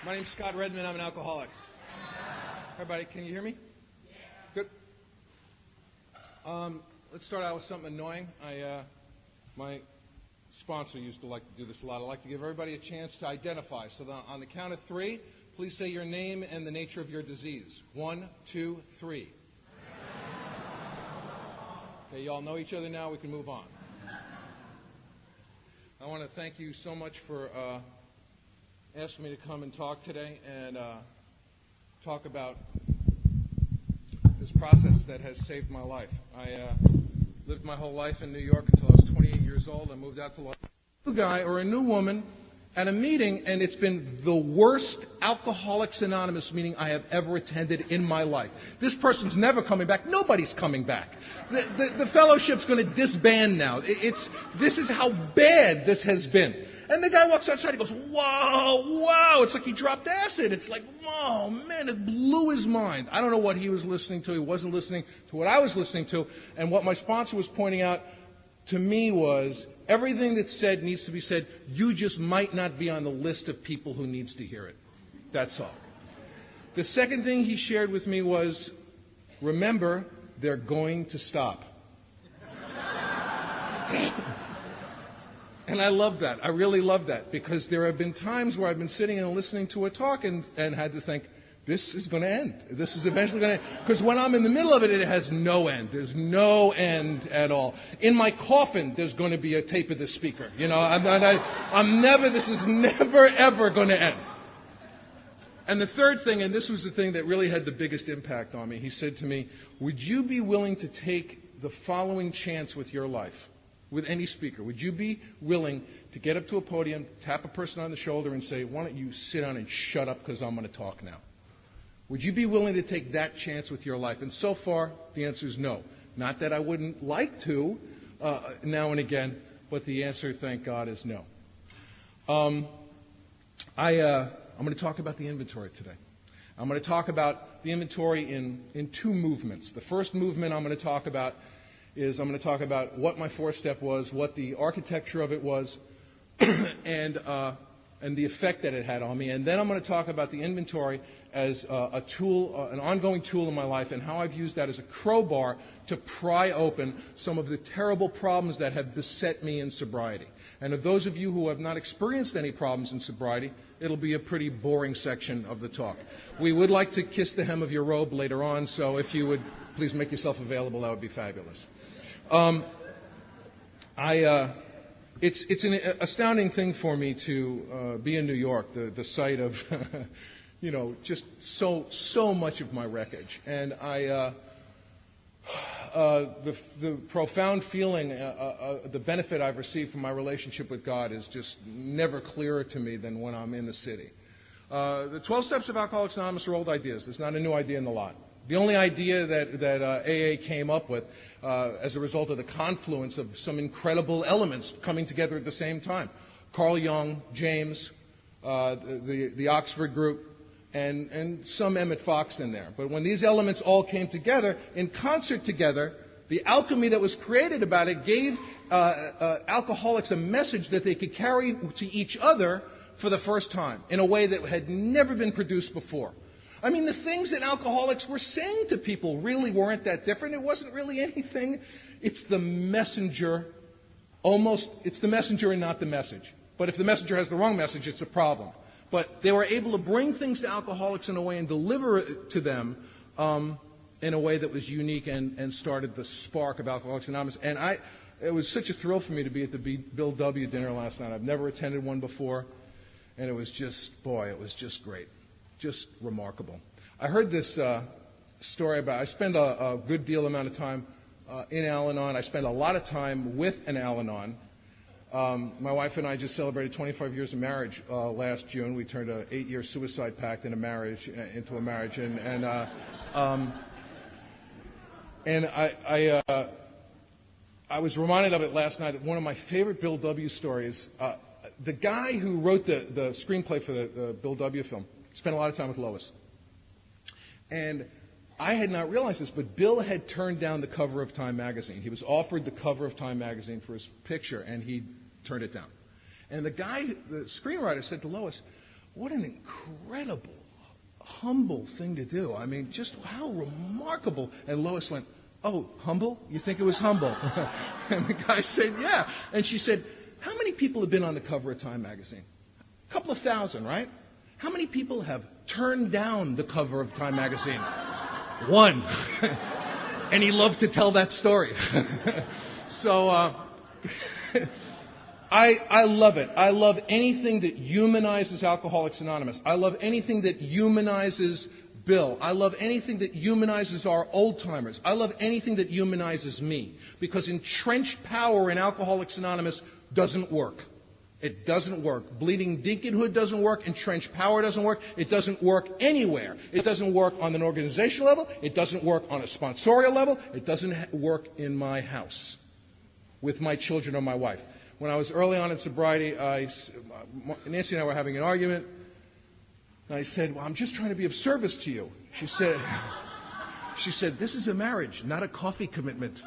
My name's Scott Redmond. I'm an alcoholic. Everybody, can you hear me? Good. Let's start out with something annoying. My sponsor used to like to do this a lot. I like to give everybody a chance to identify. So on the count of three, please say your name and the nature of your disease. 1, 2, 3. Okay, you all know each other now. We can move on. I want to thank you so much for asking me to come and talk today and talk about this process that has saved my life. I lived my whole life in New York until I was 28 years old. I moved out to Los Angeles. A new guy or a new woman at a meeting, and it's been the worst Alcoholics Anonymous meeting I have ever attended in my life. This person's never coming back. Nobody's coming back. The fellowship's going to disband now. This is how bad this has been. And the guy walks outside, he goes, wow, it's like he dropped acid. It's like, oh, man, it blew his mind. I don't know what he was listening to. He wasn't listening to what I was listening to. And what my sponsor was pointing out to me was, everything that's said needs to be said. You just might not be on the list of people who needs to hear it. That's all. The second thing he shared with me was, remember, they're going to stop. And I love that. I really love that, because there have been times where I've been sitting and listening to a talk and had to think, this is going to end. This is eventually going to end. Because when I'm in the middle of it, it has no end. There's no end at all. In my coffin, there's going to be a tape of the speaker. You know, this is never, ever going to end. And the third thing, and this was the thing that really had the biggest impact on me, he said to me, would you be willing to take the following chance with your life? With any speaker, would you be willing to get up to a podium, tap a person on the shoulder and say, why don't you sit down and shut up because I'm going to talk now? Would you be willing to take that chance with your life? And so far, the answer is no. Not that I wouldn't like to now and again, but the answer, thank God, is no. I'm going to talk about the inventory today. I'm going to talk about the inventory in two movements. The first movement I'm going to talk about is I'm going to talk about what my fourth step was, what the architecture of it was, and the effect that it had on me. And then I'm going to talk about the inventory as a tool, an ongoing tool in my life, and how I've used that as a crowbar to pry open some of the terrible problems that have beset me in sobriety. And of those of you who have not experienced any problems in sobriety, it'll be a pretty boring section of the talk. We would like to kiss the hem of your robe later on, so if you would please make yourself available, that would be fabulous. It's an astounding thing for me to be in New York, the site of, just so much of my wreckage. And the profound feeling, the benefit I've received from my relationship with God is just never clearer to me than when I'm in the city. The 12 Steps of Alcoholics Anonymous are old ideas. There's not a new idea in the lot. The only idea that AA came up with as a result of the confluence of some incredible elements coming together at the same time. Carl Jung, James, the Oxford group, and some Emmet Fox in there. But when these elements all came together, in concert together, the alchemy that was created about it gave alcoholics a message that they could carry to each other for the first time in a way that had never been produced before. I mean, the things that alcoholics were saying to people really weren't that different. It wasn't really anything. It's the messenger. It's the messenger and not the message. But if the messenger has the wrong message, it's a problem. But they were able to bring things to alcoholics in a way and deliver it to them in a way that was unique and started the spark of Alcoholics Anonymous. And it was such a thrill for me to be at the Bill W. dinner last night. I've never attended one before. And it was just great. Just remarkable. I heard this story about, I spend a good deal amount of time in Al-Anon. I spend a lot of time with an Al-Anon. My wife and I just celebrated 25 years of marriage last June. We turned an 8-year suicide pact into a marriage. And I was reminded of it last night. One of my favorite Bill W. stories, the guy who wrote the screenplay for the Bill W. film spent a lot of time with Lois. And I had not realized this, but Bill had turned down the cover of Time magazine. He was offered the cover of Time magazine for his picture, and he turned it down. And the screenwriter said to Lois, what an incredible, humble thing to do. I mean, just how remarkable. And Lois went, oh, humble? You think it was humble? And the guy said, yeah. And she said, how many people have been on the cover of Time magazine? A couple of thousand, right? How many people have turned down the cover of Time magazine? One. And he loved to tell that story. So I love it. I love anything that humanizes Alcoholics Anonymous. I love anything that humanizes Bill. I love anything that humanizes our old-timers. I love anything that humanizes me. Because entrenched power in Alcoholics Anonymous doesn't work. It doesn't work. Bleeding deaconhood doesn't work. Entrenched power doesn't work. It doesn't work anywhere. It doesn't work on an organizational level. It doesn't work on a sponsorial level. It doesn't work in my house with my children or my wife. When I was early on in sobriety, Nancy and I were having an argument. And I said, well, I'm just trying to be of service to you. She said, this is a marriage, not a coffee commitment.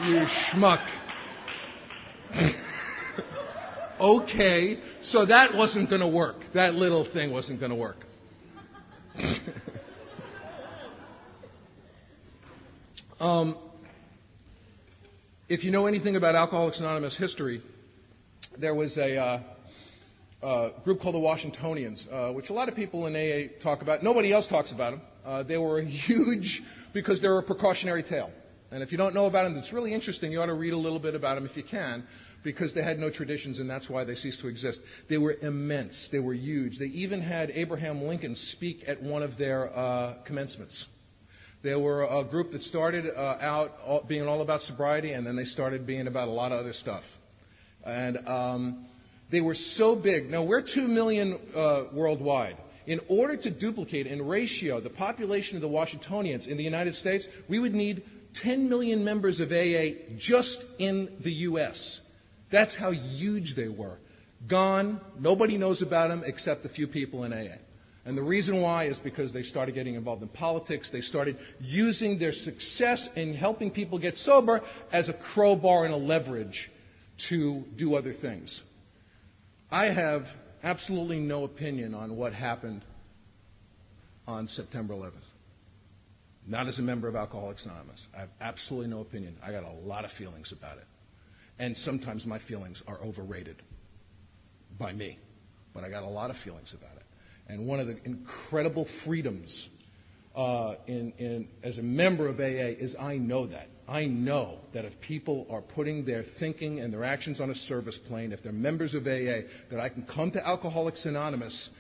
You schmuck. Okay, so that wasn't going to work. That little thing wasn't going to work. If you know anything about Alcoholics Anonymous history, there was a group called the Washingtonians, which a lot of people in AA talk about. Nobody else talks about them. They were huge because they were a precautionary tale. And if you don't know about them, it's really interesting. You ought to read a little bit about them if you can, because they had no traditions, and that's why they ceased to exist. They were immense. They were huge. They even had Abraham Lincoln speak at one of their commencements. They were a group that started out being all about sobriety, and then they started being about a lot of other stuff. And they were so big. Now, we're 2 million worldwide. In order to duplicate in ratio the population of the Washingtonians in the United States, we would need 10 million members of AA just in the U.S. That's how huge they were. Gone. Nobody knows about them except a few people in AA. And the reason why is because they started getting involved in politics. They started using their success in helping people get sober as a crowbar and a leverage to do other things. I have absolutely no opinion on what happened on September 11th. Not as a member of Alcoholics Anonymous. I have absolutely no opinion. I got a lot of feelings about it. And sometimes my feelings are overrated by me. But I got a lot of feelings about it. And one of the incredible freedoms as a member of AA is I know that. I know that if people are putting their thinking and their actions on a service plane, if they're members of AA, that I can come to Alcoholics Anonymous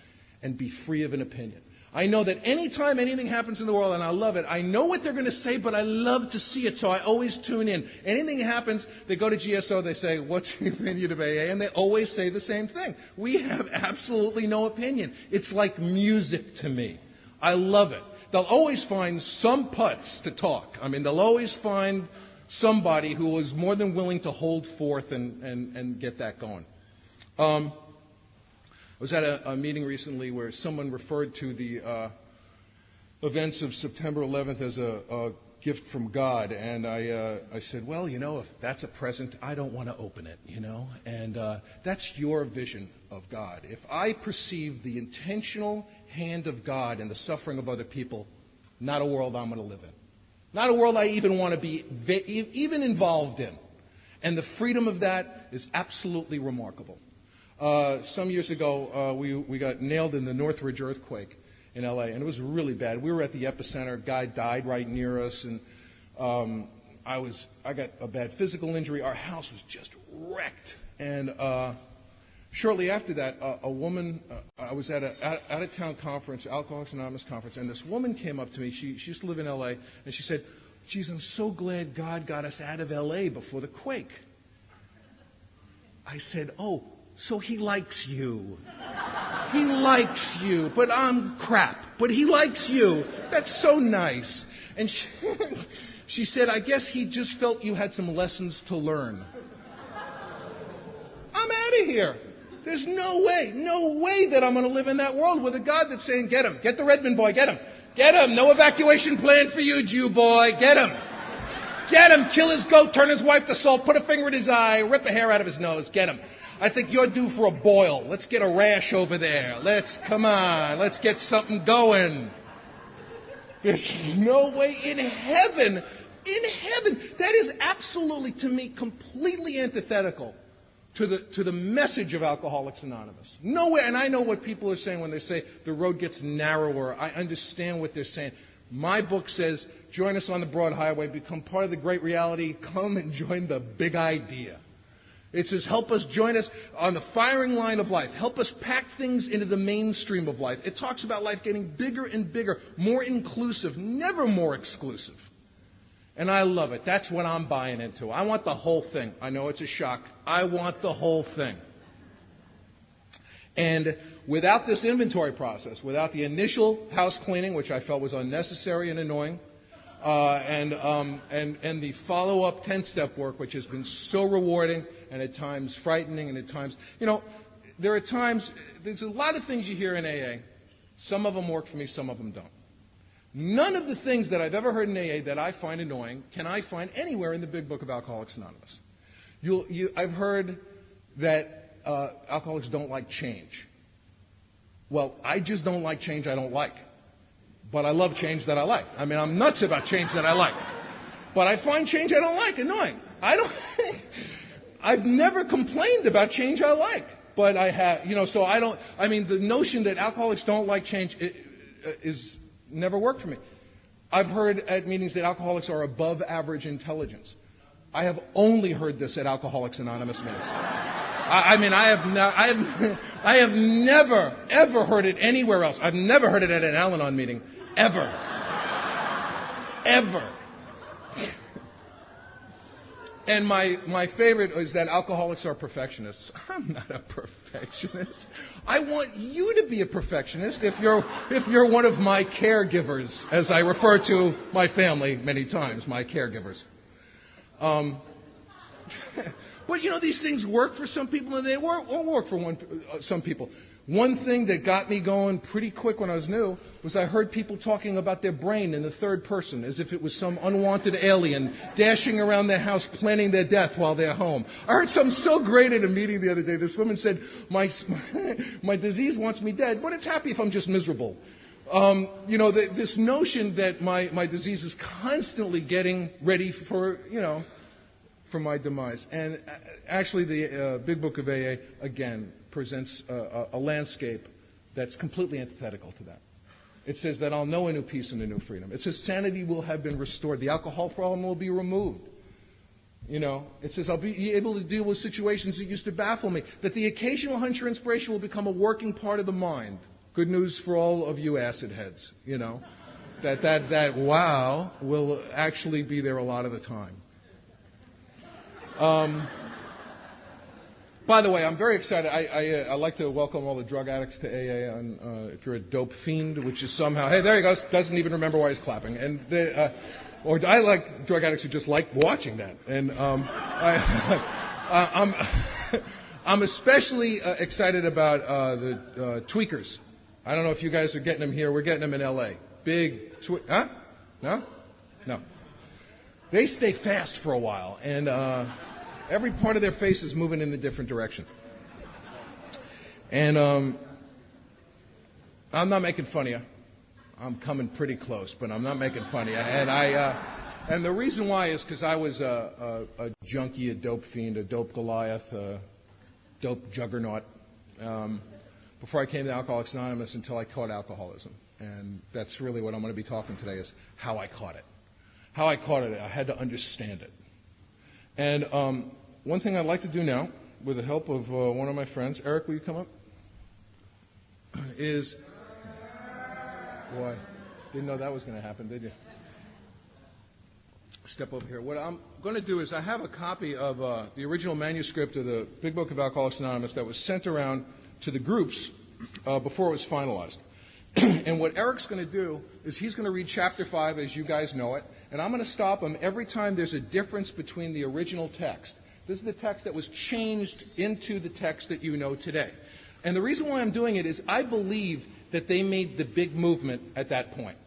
and be free of an opinion. I know that anytime anything happens in the world, and I love it, I know what they're going to say, but I love to see it, so I always tune in. Anything happens, they go to GSO, they say, what's your opinion of AA? And they always say the same thing. We have absolutely no opinion. It's like music to me. I love it. They'll always find some putz to talk. I mean, they'll always find somebody who is more than willing to hold forth and get that going. I was at a meeting recently where someone referred to the events of September 11th as a gift from God. And I said, well, you know, if that's a present, I don't want to open it, you know. And that's your vision of God. If I perceive the intentional hand of God in the suffering of other people, not a world I'm going to live in. Not a world I even want to be even involved in. And the freedom of that is absolutely remarkable. Some years ago, we got nailed in the Northridge Earthquake in L.A., and it was really bad. We were at the epicenter. A guy died right near us, and I got a bad physical injury. Our house was just wrecked. And shortly after that, a woman, I was at an out-of-town conference, Alcoholics Anonymous conference, and this woman came up to me. She used to live in L.A., and she said, geez, I'm so glad God got us out of L.A. before the quake. I said, oh, so he likes you. He likes you, but I'm crap. But he likes you. That's so nice. And she said, I guess he just felt you had some lessons to learn. I'm out of here. There's no way that I'm going to live in that world with a God that's saying, get him. Get the Redmond boy. Get him. Get him. No evacuation plan for you, Jew boy. Get him. Get him. Kill his goat. Turn his wife to salt. Put a finger in his eye. Rip a hair out of his nose. Get him. I think you're due for a boil. Let's get a rash over there. Come on, let's get something going. There's no way in heaven, that is absolutely, to me, completely antithetical to the message of Alcoholics Anonymous. No way, and I know what people are saying when they say the road gets narrower. I understand what they're saying. My book says, join us on the broad highway, become part of the great reality, come and join the big idea. It says, help us, join us on the firing line of life. Help us pack things into the mainstream of life. It talks about life getting bigger and bigger, more inclusive, never more exclusive. And I love it. That's what I'm buying into. I want the whole thing. I know it's a shock. I want the whole thing. And without this inventory process, without the initial house cleaning, which I felt was unnecessary and annoying, and the follow-up 10-step work, which has been so rewarding and at times frightening and at times, there are times, there's a lot of things you hear in AA. Some of them work for me, some of them don't. None of the things that I've ever heard in AA that I find annoying can I find anywhere in the Big Book of Alcoholics Anonymous. I've heard that alcoholics don't like change. Well, I just don't like change I don't like. But I love change that I like. I mean, I'm nuts about change that I like. But I find change I don't like annoying. I've never complained about change I like. But I have, so I don't, the notion that alcoholics don't like change is never worked for me. I've heard at meetings that alcoholics are above average intelligence. I have only heard this at Alcoholics Anonymous meetings. I have never, ever heard it anywhere else. I've never heard it at an Al-Anon meeting. Ever. Ever. And my favorite is that alcoholics are perfectionists. I'm not a perfectionist. I want you to be a perfectionist if you're one of my caregivers, as I refer to my family many times, my caregivers. But these things work for some people and they won't work for some people. One thing that got me going pretty quick when I was new was I heard people talking about their brain in the third person as if it was some unwanted alien dashing around their house planning their death while they're home. I heard something so great at a meeting the other day. This woman said, my disease wants me dead, but it's happy if I'm just miserable. This notion that my disease is constantly getting ready for my demise. And actually the Big Book of AA, again, presents a landscape that's completely antithetical to that. It says that I'll know a new peace and a new freedom. It says sanity will have been restored. The alcohol problem will be removed. It says I'll be able to deal with situations that used to baffle me. That the occasional hunch or inspiration will become a working part of the mind. Good news for all of you acid heads, that wow will actually be there a lot of the time. By the way, I'm very excited. I like to welcome all the drug addicts to AA. If you're a dope fiend, which is somehow, hey, there he goes, doesn't even remember why he's clapping. And or I like drug addicts who just like watching that. And I'm especially excited about the tweakers. I don't know if you guys are getting them here. We're getting them in L.A. Big huh? No? No. They stay fast for a while, and every part of their face is moving in a different direction. And I'm not making fun of you. I'm coming pretty close, but I'm not making fun of you. And the reason why is because I was a junkie, a dope fiend, a dope Goliath, a dope juggernaut before I came to Alcoholics Anonymous until I caught alcoholism. And that's really what I'm going to be talking today is how I caught it. How I caught it, I had to understand it. And one thing I'd like to do now, with the help of one of my friends, Eric, will you come up? Is, boy, didn't know that was going to happen, did you? Step over here. What I'm going to do is I have a copy of the original manuscript of the Big Book of Alcoholics Anonymous that was sent around to the groups before it was finalized. And what Eric's going to do is he's going to read Chapter 5 as you guys know it, and I'm going to stop him every time there's a difference between the original text. This is the text that was changed into the text that you know today. And the reason why I'm doing it is I believe that they made the big movement at that point.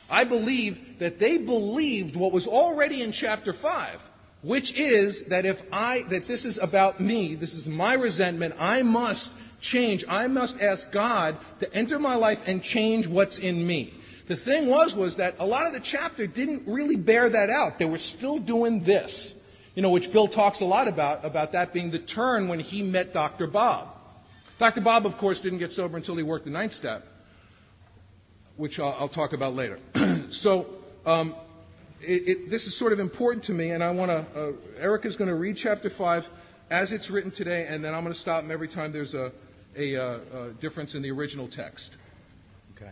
I believe that they believed what was already in Chapter 5, which is that that this is about me, this is my resentment, I must change. I must ask God to enter my life and change what's in me. The thing was that a lot of the chapter didn't really bear that out. They were still doing this, which Bill talks a lot about that being the turn when he met Dr. Bob. Dr. Bob, of course, didn't get sober until he worked the 9th step, which I'll talk about later. So this is sort of important to me, and I want to, Erica's going to read chapter 5 as it's written today, and then I'm going to stop him every time there's a difference in the original text. Okay.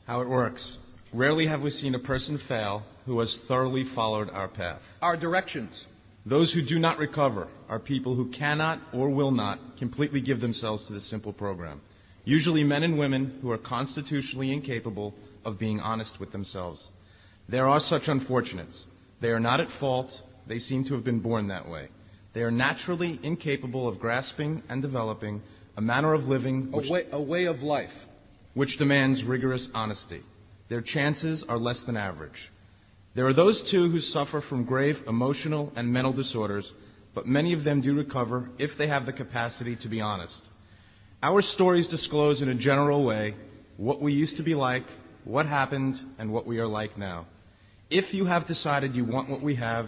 How it works. Rarely have we seen a person fail who has thoroughly followed our path. Our directions. Those who do not recover are people who cannot or will not completely give themselves to the simple program. Usually men and women who are constitutionally incapable of being honest with themselves. There are such unfortunates. They are not at fault. They seem to have been born that way. They are naturally incapable of grasping and developing a manner of living a way of life which demands rigorous honesty. Their chances are less than average. There are those, too, who suffer from grave emotional and mental disorders, but many of them do recover if they have the capacity to be honest. Our stories disclose in a general way what we used to be like, what happened, and what we are like now. If you have decided you want what we have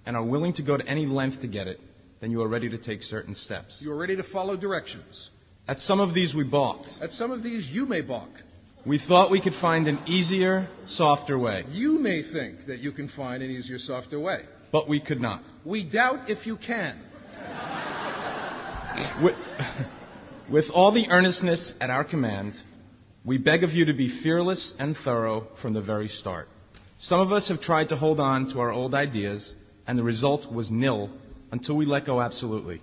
and are willing to go to any length to get it, then you are ready to take certain steps. You are ready to follow directions. At some of these we balked. At some of these you may balk. We thought we could find an easier, softer way. You may think that you can find an easier, softer way. But we could not. We doubt if you can. With all the earnestness at our command, we beg of you to be fearless and thorough from the very start. Some of us have tried to hold on to our old ideas, and the result was nil until we let go absolutely.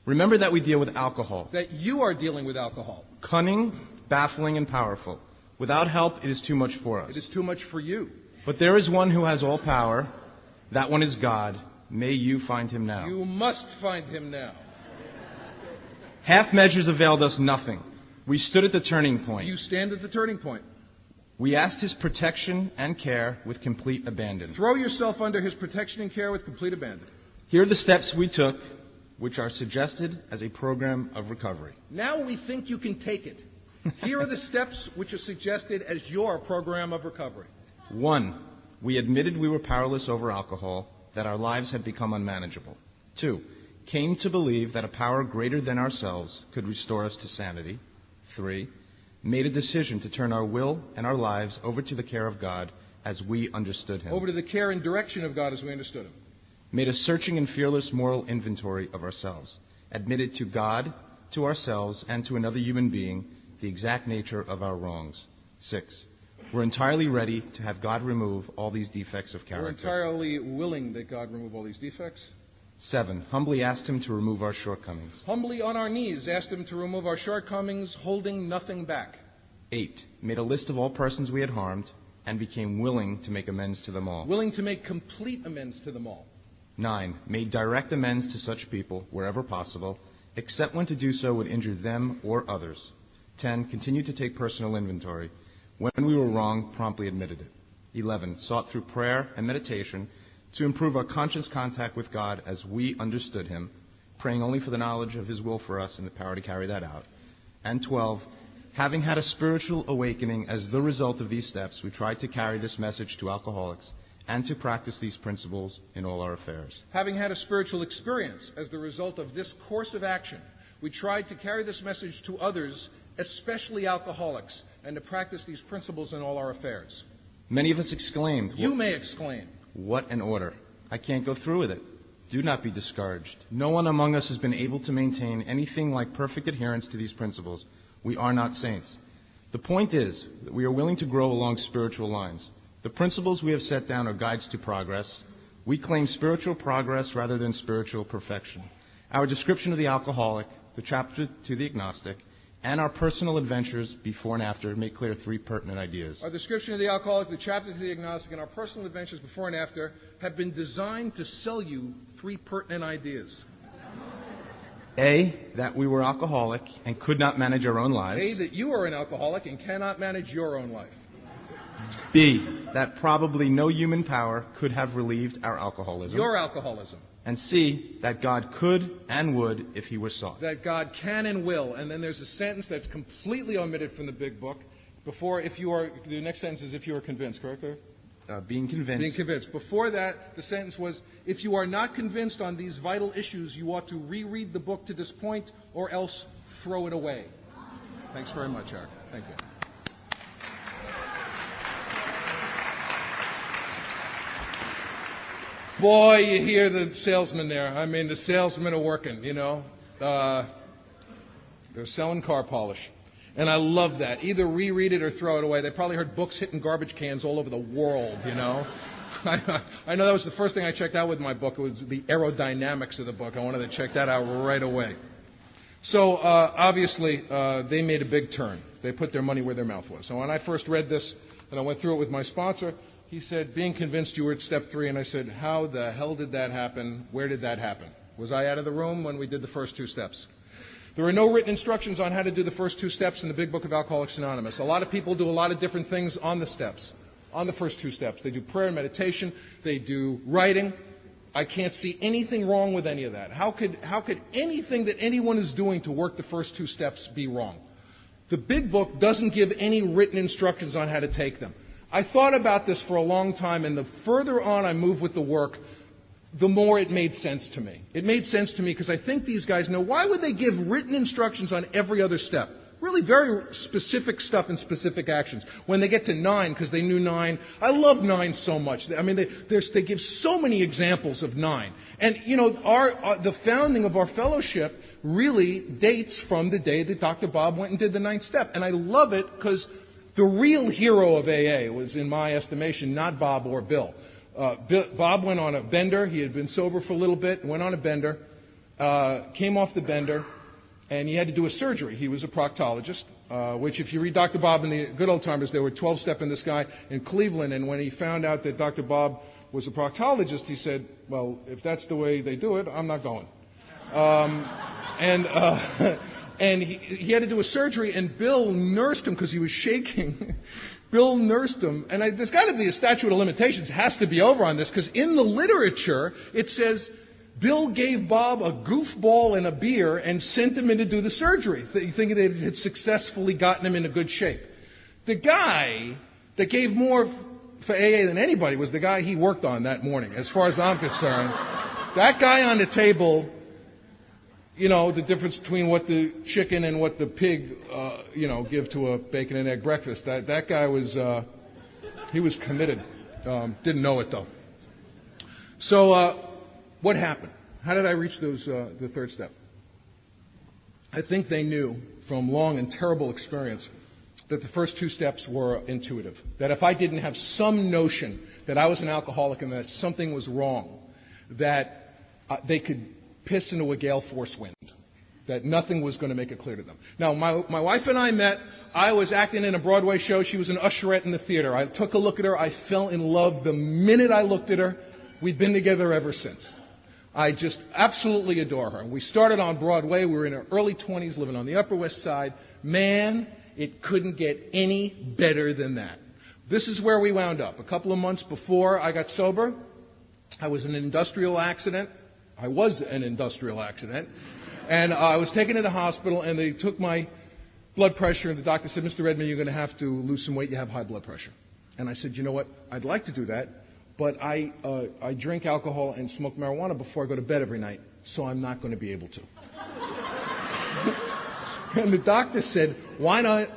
Remember that we deal with alcohol. That you are dealing with alcohol. Cunning, baffling, and powerful. Without help, it is too much for us. It is too much for you. But there is one who has all power. That one is God. May you find him now. You must find him now. Half measures availed us nothing. We stood at the turning point. You stand at the turning point. We asked his protection and care with complete abandon. Throw yourself under his protection and care with complete abandon. Here are the steps we took, which are suggested as a program of recovery. Now we think you can take it. Here are the steps which are suggested as your program of recovery. 1. We admitted we were powerless over alcohol, that our lives had become unmanageable. 2. Came to believe that a power greater than ourselves could restore us to sanity. 3. Made a decision to turn our will and our lives over to the care of God as we understood him. Over to the care and direction of God as we understood him. Made a searching and fearless moral inventory of ourselves. Admitted to God, to ourselves, and to another human being the exact nature of our wrongs. 6. We're entirely ready to have God remove all these defects of character. We're entirely willing that God remove all these defects. 7. Humbly asked him to remove our shortcomings. Humbly on our knees asked him to remove our shortcomings, holding nothing back. 8. Made a list of all persons we had harmed and became willing to make amends to them all. Willing to make complete amends to them all. 9. Made direct amends to such people wherever possible, except when to do so would injure them or others. 10. Continued to take personal inventory. When we were wrong, promptly admitted it. 11. Sought through prayer and meditation to improve our conscious contact with God as we understood him, praying only for the knowledge of his will for us and the power to carry that out. And 12. Having had a spiritual awakening as the result of these steps, we tried to carry this message to alcoholics and to practice these principles in all our affairs. Having had a spiritual experience as the result of this course of action, we tried to carry this message to others, especially alcoholics, and to practice these principles in all our affairs. Many of us exclaimed. You may exclaim. What an order. I can't go through with it. Do not be discouraged. No one among us has been able to maintain anything like perfect adherence to these principles. We are not saints. The point is that we are willing to grow along spiritual lines. The principles we have set down are guides to progress. We claim spiritual progress rather than spiritual perfection. Our description of the alcoholic, the chapter to the agnostic, and our personal adventures before and after make clear 3 pertinent ideas. Our description of the alcoholic, the chapter to the agnostic, and our personal adventures before and after have been designed to sell you 3 pertinent ideas. A, that we were alcoholic and could not manage our own lives. A, that you are an alcoholic and cannot manage your own life. B, that probably no human power could have relieved our alcoholism. Your alcoholism. And C, that God could and would if he were sought. That God can and will. And then there's a sentence that's completely omitted from the big book. Before, if you are, the next sentence is if you are convinced, correct? Being convinced. Being convinced. Before that, the sentence was, if you are not convinced on these vital issues, you ought to reread the book to this point or else throw it away. Thanks very much, Eric. Thank you. Boy, you hear the salesman there. I mean, the salesmen are working, you know. They're selling car polish. And I love that. Either reread it or throw it away. They probably heard books hitting garbage cans all over the world, you know. I know that was the first thing I checked out with my book. It was the aerodynamics of the book. I wanted to check that out right away. So, obviously, they made a big turn. They put their money where their mouth was. So when I first read this, and I went through it with my sponsor, he said, being convinced you were at step 3. And I said, how the hell did that happen? Where did that happen? Was I out of the room when we did the first 2 steps? There are no written instructions on how to do the first 2 steps in the Big Book of Alcoholics Anonymous. A lot of people do a lot of different things on the steps, on the first 2 steps. They do prayer and meditation. They do writing. I can't see anything wrong with any of that. How could anything that anyone is doing to work the first 2 steps be wrong? The Big Book doesn't give any written instructions on how to take them. I thought about this for a long time, and the further on I moved with the work, the more it made sense to me. It made sense to me because I think these guys know, why would they give written instructions on every other step? Really very specific stuff and specific actions. When they get to 9, because they knew 9, I love 9 so much. I mean, they give so many examples of 9. And, you know, the founding of our fellowship really dates from the day that Dr. Bob went and did the 9th step. And I love it because the real hero of AA was, in my estimation, not Bob or Bill. Bob went on a bender. He had been sober for a little bit, went on a bender, came off the bender, and he had to do a surgery. He was a proctologist, which if you read Dr. Bob in the good old timers, there were 12-stepping this guy in Cleveland, and when he found out that Dr. Bob was a proctologist, he said, well, if that's the way they do it, I'm not going. And he had to do a surgery, and Bill nursed him because he was shaking. Bill nursed him, and there's got to be a statute of limitations has to be over on this, because in the literature it says Bill gave Bob a goofball and a beer and sent him in to do the surgery, thinking they had successfully gotten him into good shape. The guy that gave more for AA than anybody was the guy he worked on that morning, as far as I'm concerned. That guy on the table, you know, the difference between what the chicken and what the pig, give to a bacon and egg breakfast. That guy was, he was committed. Didn't know it, though. So what happened? How did I reach the 3rd step? I think they knew from long and terrible experience that the first 2 steps were intuitive. That if I didn't have some notion that I was an alcoholic and that something was wrong, that they could piss into a gale force wind, that nothing was going to make it clear to them. Now, my wife and I met. I was acting in a Broadway show. She was an usherette in the theater. I took a look at her. I fell in love the minute I looked at her. We've been together ever since. I just absolutely adore her. We started on Broadway. We were in our early 20s, living on the Upper West Side. Man, it couldn't get any better than that. This is where we wound up. A couple of months before I got sober, I was in an industrial accident. And I was taken to the hospital, and they took my blood pressure, and the doctor said, Mr. Redman, you're going to have to lose some weight. You have high blood pressure. And I said, you know what? I'd like to do that, but I drink alcohol and smoke marijuana before I go to bed every night, so I'm not going to be able to. And the doctor said, why don't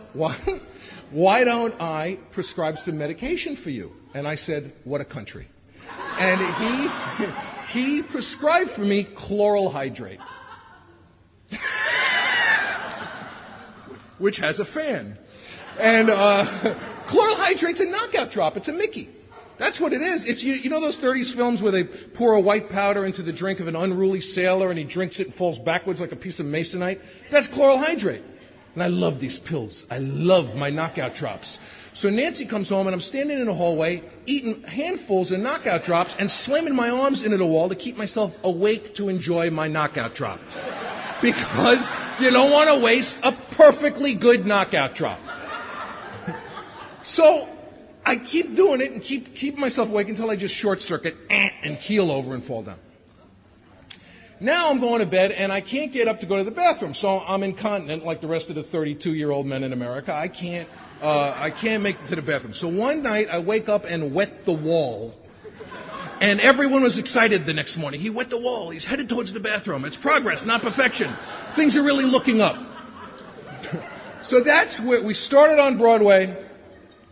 I prescribe some medication for you? And I said, what a country. And he prescribed for me chloral hydrate, which has a fan. And chloral hydrate's a knockout drop. It's a Mickey. That's what it is. It's you know those 30s films where they pour a white powder into the drink of an unruly sailor and he drinks it and falls backwards like a piece of masonite? That's chloral hydrate. And I love these pills. I love my knockout drops. So Nancy comes home, and I'm standing in the hallway, eating handfuls of knockout drops and slamming my arms into the wall to keep myself awake to enjoy my knockout drop. Because you don't want to waste a perfectly good knockout drop. So I keep doing it and keep myself awake until I just short circuit and keel over and fall down. Now I'm going to bed and I can't get up to go to the bathroom, so I'm incontinent like the rest of the 32-year-old men in America. I can't make it to the bathroom. So one night I wake up and wet the wall, and everyone was excited the next morning. He wet the wall. He's headed towards the bathroom. It's progress, not perfection. Things are really looking up. So that's where we started on Broadway,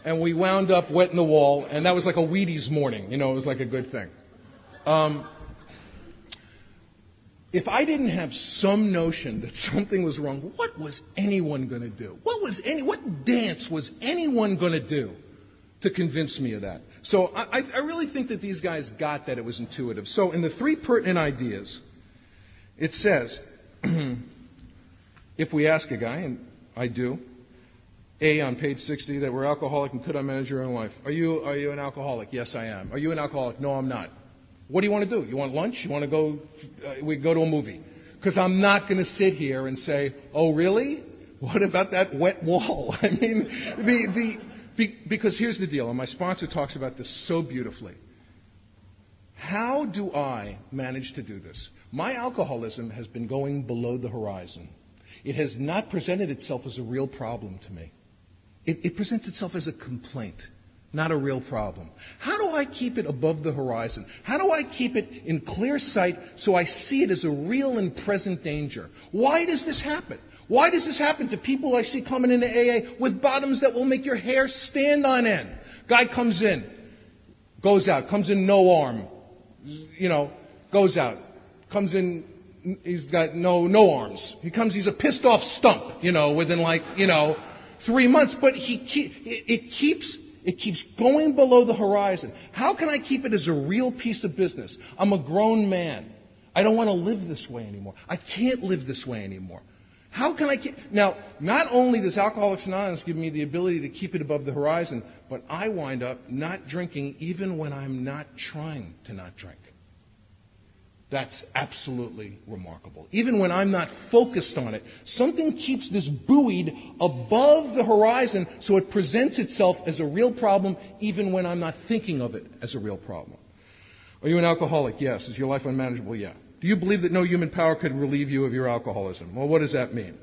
and we wound up wetting the wall, and that was like a Wheaties morning. It was like a good thing. If I didn't have some notion that something was wrong, what was anyone going to do? What dance was anyone going to do to convince me of that? So I really think that these guys got that it was intuitive. So in the 3 pertinent ideas, it says, if we ask a guy, and I do, A, on page 60, that we're alcoholic and could I manage your own life? Are you an alcoholic? Yes, I am. Are you an alcoholic? No, I'm not. What do you want to do? You want lunch? You want to go, we go to a movie? Because I'm not going to sit here and say, oh, really? What about that wet wall? I mean, because here's the deal, and my sponsor talks about this so beautifully. How do I manage to do this? My alcoholism has been going below the horizon. It has not presented itself as a real problem to me. It presents itself as a complaint, not a real problem. How do I keep it above the horizon? How do I keep it in clear sight so I see it as a real and present danger? Why does this happen? Why does this happen to people I see coming into AA with bottoms that will make your hair stand on end? Guy comes in, goes out, comes in no arm, goes out, comes in, he's got no arms. He's a pissed off stump, within 3 months, but it keeps going below the horizon. How can I keep it as a real piece of business? I'm a grown man. I don't want to live this way anymore. I can't live this way anymore. How can I keep... Now, not only does Alcoholics Anonymous give me the ability to keep it above the horizon, but I wind up not drinking even when I'm not trying to not drink. That's absolutely remarkable. Even when I'm not focused on it, something keeps this buoyed above the horizon so it presents itself as a real problem even when I'm not thinking of it as a real problem. Are you an alcoholic? Yes. Is your life unmanageable? Yeah. Do you believe that no human power could relieve you of your alcoholism? Well, what does that mean?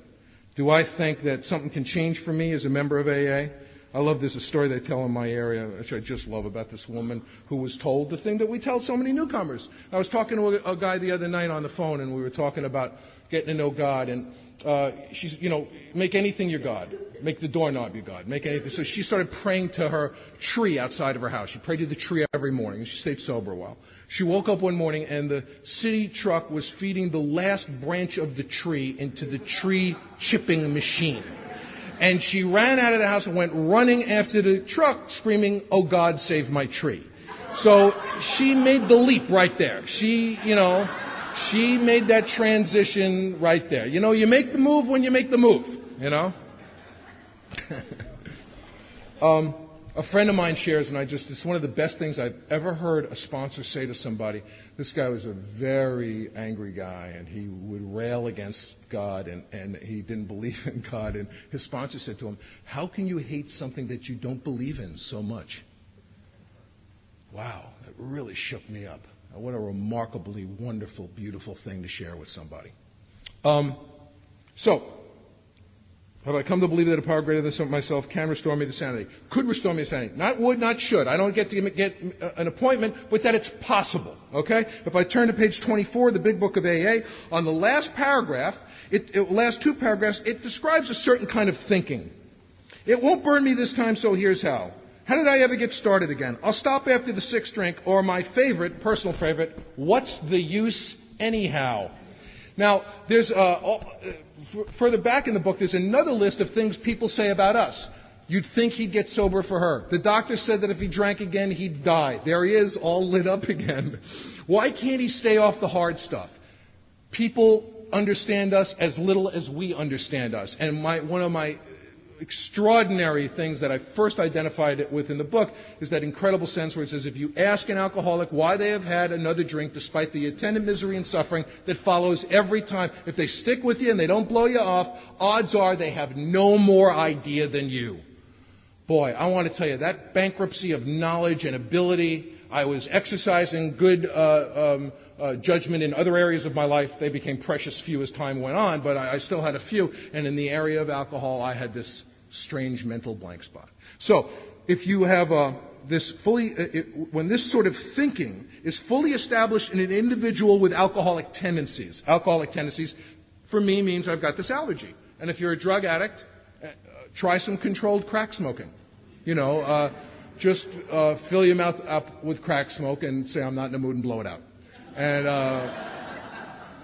Do I think that something can change for me as a member of AA? I love, there's a story they tell in my area, which I just love, about this woman who was told the thing that we tell so many newcomers. I was talking to a guy the other night on the phone, and we were talking about getting to know God, and she's, make anything your God. Make the doorknob your God. Make anything. So she started praying to her tree outside of her house. She prayed to the tree every morning, and she stayed sober a while. She woke up one morning, and the city truck was feeding the last branch of the tree into the tree chipping machine. And she ran out of the house and went running after the truck, screaming, "Oh, God, save my tree." So she made the leap right there. She made that transition right there. You make the move when you make the move, A friend of mine shares, and it's one of the best things I've ever heard a sponsor say to somebody. This guy was a very angry guy, and he would rail against God, and he didn't believe in God. And his sponsor said to him, "How can you hate something that you don't believe in so much?" Wow, that really shook me up. What a remarkably wonderful, beautiful thing to share with somebody. Have I come to believe that a power greater than myself can restore me to sanity? Could restore me to sanity. Not would, not should. I don't get to get an appointment, but that it's possible. Okay? If I turn to page 24, the big book of AA, on the last paragraph, last 2 paragraphs, it describes a certain kind of thinking. It won't burn me this time, so here's how. How did I ever get started again? I'll stop after the 6th drink, or my favorite, personal favorite, what's the use anyhow? Now, there's further back in the book, there's another list of things people say about us. You'd think he'd get sober for her. The doctor said that if he drank again, he'd die. There he is, all lit up again. Why can't he stay off the hard stuff? People understand us as little as we understand us. And one of my extraordinary things that I first identified it with in the book is that incredible sense where it says, if you ask an alcoholic why they have had another drink despite the attendant misery and suffering that follows every time, if they stick with you and they don't blow you off, odds are they have no more idea than you. boy, I want to tell you, that bankruptcy of knowledge and ability, I was exercising good judgment in other areas of my life. They became precious few as time went on, but I still had a few. And in the area of alcohol, I had this strange mental blank spot. So, if you have when this sort of thinking is fully established in an individual with alcoholic tendencies for me means I've got this allergy. And if you're a drug addict, try some controlled crack smoking. Just fill your mouth up with crack smoke and say, I'm not in the mood, and blow it out. And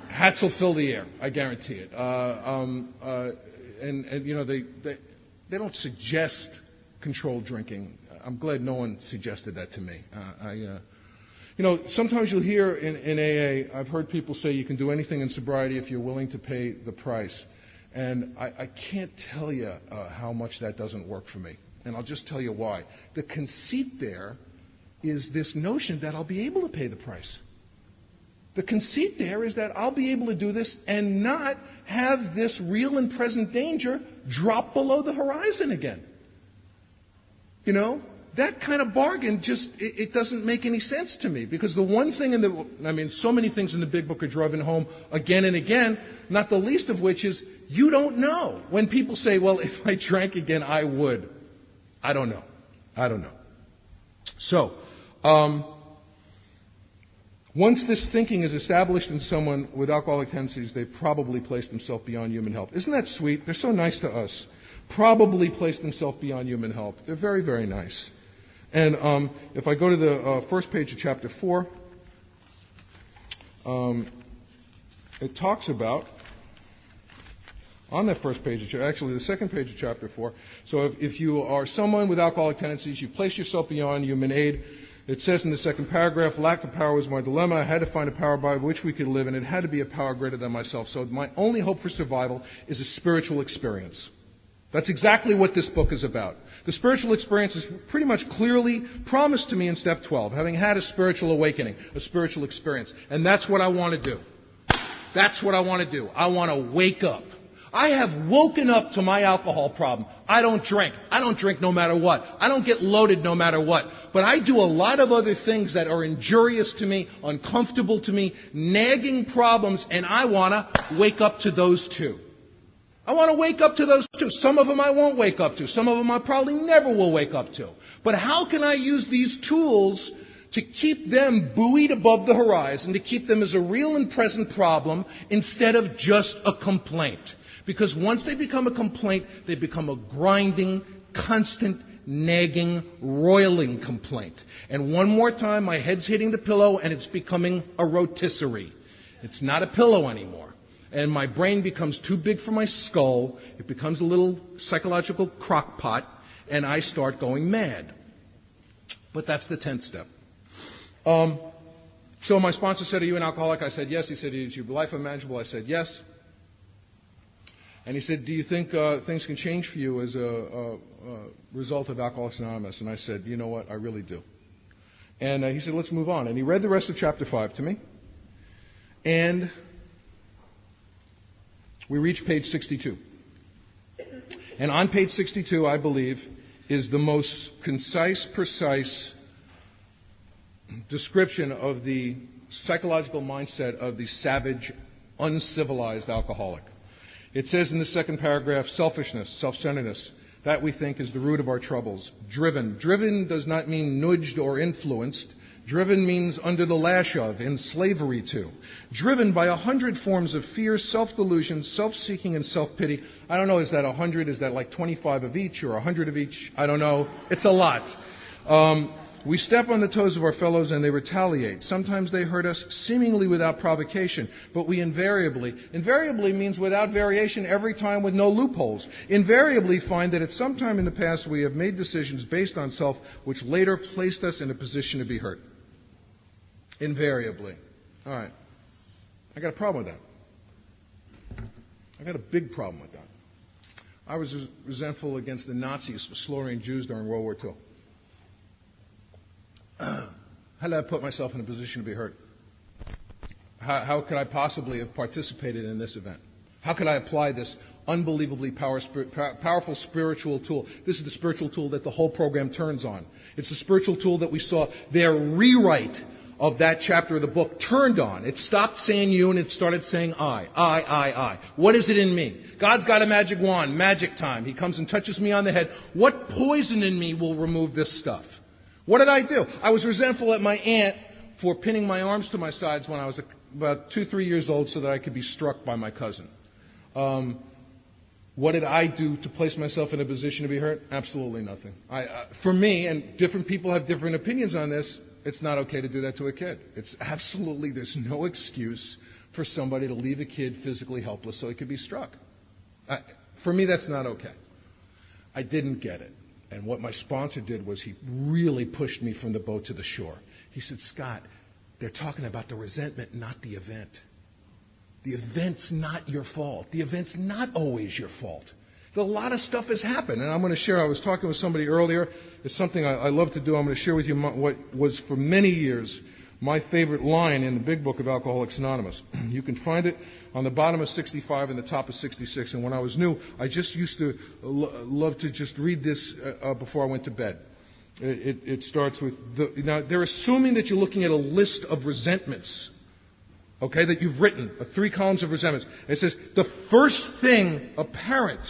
hats will fill the air, I guarantee it. They don't suggest controlled drinking. I'm glad no one suggested that to me. Sometimes you'll hear in AA, I've heard people say you can do anything in sobriety if you're willing to pay the price. And I can't tell you how much that doesn't work for me. And I'll just tell you why. The conceit there is this notion that I'll be able to pay the price. The conceit there is that I'll be able to do this and not have this real and present danger drop below the horizon again. That kind of bargain it doesn't make any sense to me. Because the one thing so many things in the big book are driven home again and again, not the least of which is you don't know. When people say, well, if I drank again, I would. I don't know. So, once this thinking is established in someone with alcoholic tendencies, they've probably placed themselves beyond human help. Isn't that sweet? They're so nice to us. Probably placed themselves beyond human help. They're very, very nice. And if I go to the first page of chapter 4, it talks about, on that first page, actually the second page of chapter 4, so if you are someone with alcoholic tendencies, you place yourself beyond human aid. It says in the second paragraph, lack of power was my dilemma. I had to find a power by which we could live, and it had to be a power greater than myself. So my only hope for survival is a spiritual experience. That's exactly what this book is about. The spiritual experience is pretty much clearly promised to me in step 12, having had a spiritual awakening, a spiritual experience. And that's what I want to do. That's what I want to do. I want to wake up. I have woken up to my alcohol problem. I don't drink. I don't drink no matter what. I don't get loaded no matter what. But I do a lot of other things that are injurious to me, uncomfortable to me, nagging problems, and I want to wake up to those too. I want to wake up to those too. Some of them I won't wake up to. Some of them I probably never will wake up to. But how can I use these tools to keep them buoyed above the horizon, to keep them as a real and present problem instead of just a complaint? Because once they become a complaint, they become a grinding, constant, nagging, roiling complaint. And one more time, my head's hitting the pillow and it's becoming a rotisserie. It's not a pillow anymore. And my brain becomes too big for my skull. It becomes a little psychological crock pot, and I start going mad. But that's the 10th step. So my sponsor said, are you an alcoholic? I said, yes. He said, is your life unmanageable? I said, yes. And he said, do you think things can change for you as a result of Alcoholics Anonymous? And I said, you know what, I really do. And he said, let's move on. And he read the rest of chapter 5 to me. And we reach page 62. And on page 62, I believe, is the most concise, precise description of the psychological mindset of the savage, uncivilized alcoholic. It says in the second paragraph, selfishness, self-centeredness, that we think is the root of our troubles. Driven. Driven does not mean nudged or influenced. Driven means under the lash of, in slavery to. Driven by 100 forms of fear, self-delusion, self-seeking, and self-pity. I don't know, is that 100? Is that like 25 of each or 100 of each? I don't know. It's a lot. We step on the toes of our fellows and they retaliate. Sometimes they hurt us seemingly without provocation, but we invariably means without variation every time with no loopholes, invariably find that at some time in the past we have made decisions based on self which later placed us in a position to be hurt. Invariably. All right. I got a problem with that. I got a big problem with that. I was resentful against the Nazis for slaughtering Jews during World War II. How did I put myself in a position to be hurt? How could I possibly have participated in this event? How could I apply this unbelievably powerful spiritual tool? This is the spiritual tool that the whole program turns on. It's the spiritual tool that we saw their rewrite of that chapter of the book turned on. It stopped saying you and it started saying I. What is it in me? God's got a magic wand, magic time. He comes and touches me on the head. What poison in me will remove this stuff? What did I do? I was resentful at my aunt for pinning my arms to my sides when I was about 2-3 years old so that I could be struck by my cousin. What did I do to place myself in a position to be hurt? Absolutely nothing. For me, and different people have different opinions on this, it's not okay to do that to a kid. It's absolutely, there's no excuse for somebody to leave a kid physically helpless so he could be struck. For me, that's not okay. I didn't get it. And what my sponsor did was he really pushed me from the boat to the shore. He said, Scott, they're talking about the resentment, not the event. The event's not your fault. The event's not always your fault. A lot of stuff has happened. And I'm going to share, I was talking with somebody earlier. It's something I love to do. I'm going to share with you what was for many years my favorite line in the big book of Alcoholics Anonymous. You can find it on the bottom of 65 and the top of 66. And when I was new, I just used to love to just read this before I went to bed. It starts with, now they're assuming that you're looking at a list of resentments, okay, that you've written, 3 columns of resentments. It says, the first thing apparent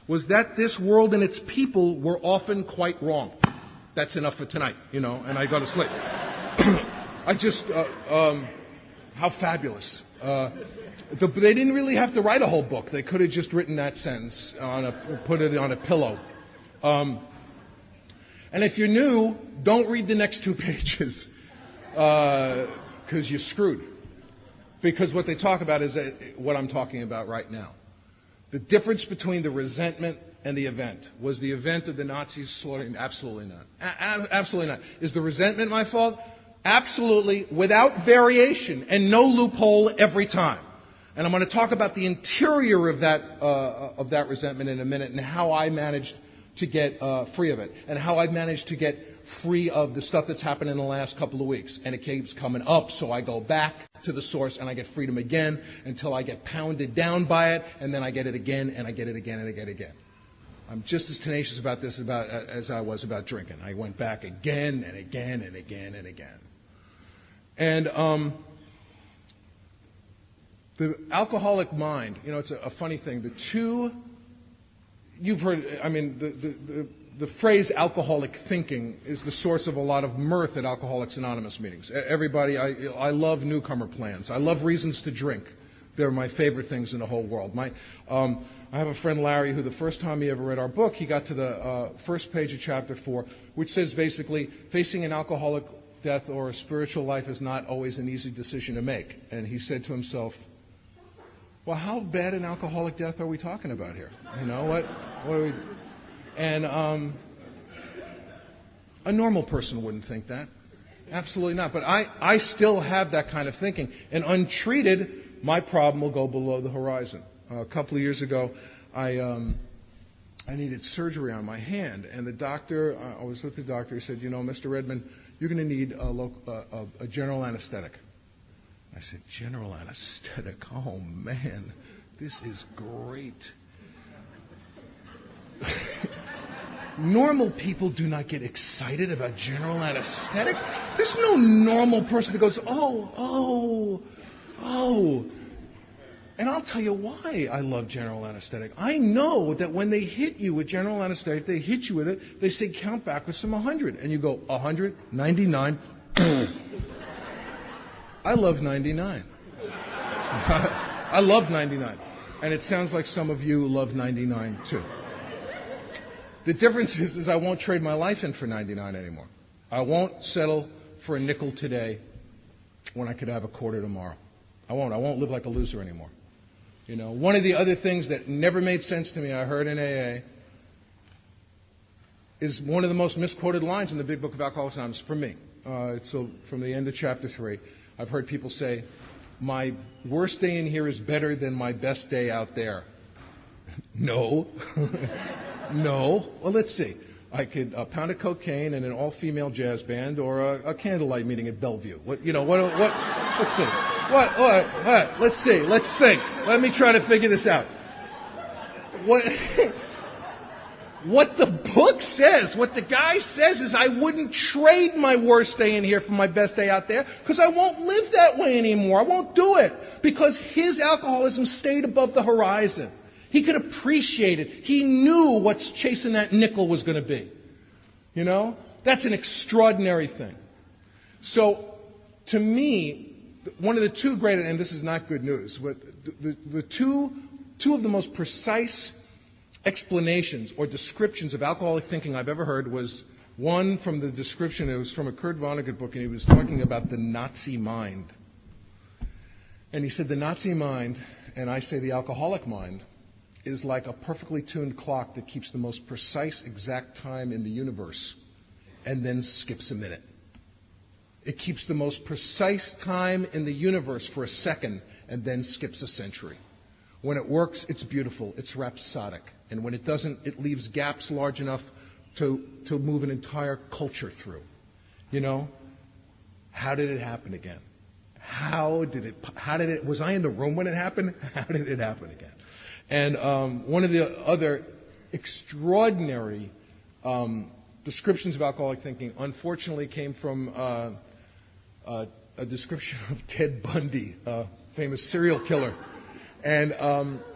was that this world and its people were often quite wrong. That's enough for tonight, and I go to sleep. How fabulous. They didn't really have to write a whole book. They could have just written that sentence, put it on a pillow. And if you're new, don't read the next 2 pages, because you're screwed. Because what they talk about is what I'm talking about right now. The difference between the resentment and the event. Was the event of the Nazis slaughtering? Absolutely not. Absolutely not. Is the resentment my fault? Absolutely, without variation and no loophole every time. And I'm going to talk about the interior of that resentment in a minute and how I managed to get free of it and how I've managed to get free of the stuff that's happened in the last couple of weeks. And it keeps coming up, so I go back to the source and I get freedom again until I get pounded down by it, and then I get it again, and I get it again, and I get it again. I'm just as tenacious about this as I was about drinking. I went back again and again and again and again. And the alcoholic mind, it's a funny thing. You've heard, the phrase alcoholic thinking is the source of a lot of mirth at Alcoholics Anonymous meetings. Everybody, I love newcomer plans. I love reasons to drink. They're my favorite things in the whole world. I have a friend, Larry, who the first time he ever read our book, he got to the first page of chapter 4, which says basically, facing an alcoholic death or a spiritual life is not always an easy decision to make. And he said to himself, well, how bad an alcoholic death are we talking about here? What are we... And a normal person wouldn't think that. Absolutely not. But I still have that kind of thinking. And untreated, my problem will go below the horizon. A couple of years ago, I needed surgery on my hand. And the doctor, I was with the doctor, he said, Mr. Redmond, you're going to need a general anesthetic. I said, general anesthetic? Oh, man, this is great. Normal people do not get excited about general anesthetic. There's no normal person that goes, oh. And I'll tell you why I love general anesthetic. I know that when they hit you with general anesthetic, they hit you with it, they say count backwards from 100. And you go, 100, 99. I love 99. I love 99. And it sounds like some of you love 99 too. The difference is I won't trade my life in for 99 anymore. I won't settle for a nickel today when I could have a quarter tomorrow. I won't live like a loser anymore. One of the other things that never made sense to me, I heard in AA, is one of the most misquoted lines in the Big Book of Alcoholics Anonymous for me. It's from the end of chapter 3. I've heard people say, my worst day in here is better than my best day out there. No. No. Well, let's see. I could a pound of cocaine and an all-female jazz band, or a candlelight meeting at Bellevue. Let's see. Let's see. Let's think. Let me try to figure this out. What the book says, what the guy says is I wouldn't trade my worst day in here for my best day out there, because I won't live that way anymore. I won't do it, because his alcoholism stayed above the horizon. He could appreciate it. He knew what's chasing that nickel was going to be. You know? That's an extraordinary thing. So, to me, one of the two great, and this is not good news, but the two of the most precise explanations or descriptions of alcoholic thinking I've ever heard was one from the description, it was from a Kurt Vonnegut book, and he was talking about the Nazi mind. And he said the Nazi mind, and I say the alcoholic mind, is like a perfectly tuned clock that keeps the most precise exact time in the universe and then skips a minute. It keeps the most precise time in the universe for a second and then skips a century. When it works, it's beautiful, it's rhapsodic. And when it doesn't, it leaves gaps large enough to move an entire culture through. You know? How did it happen again? Was I in the room when it happened? How did it happen again? And one of the other extraordinary descriptions of alcoholic thinking, unfortunately, came from a description of Ted Bundy, a famous serial killer. And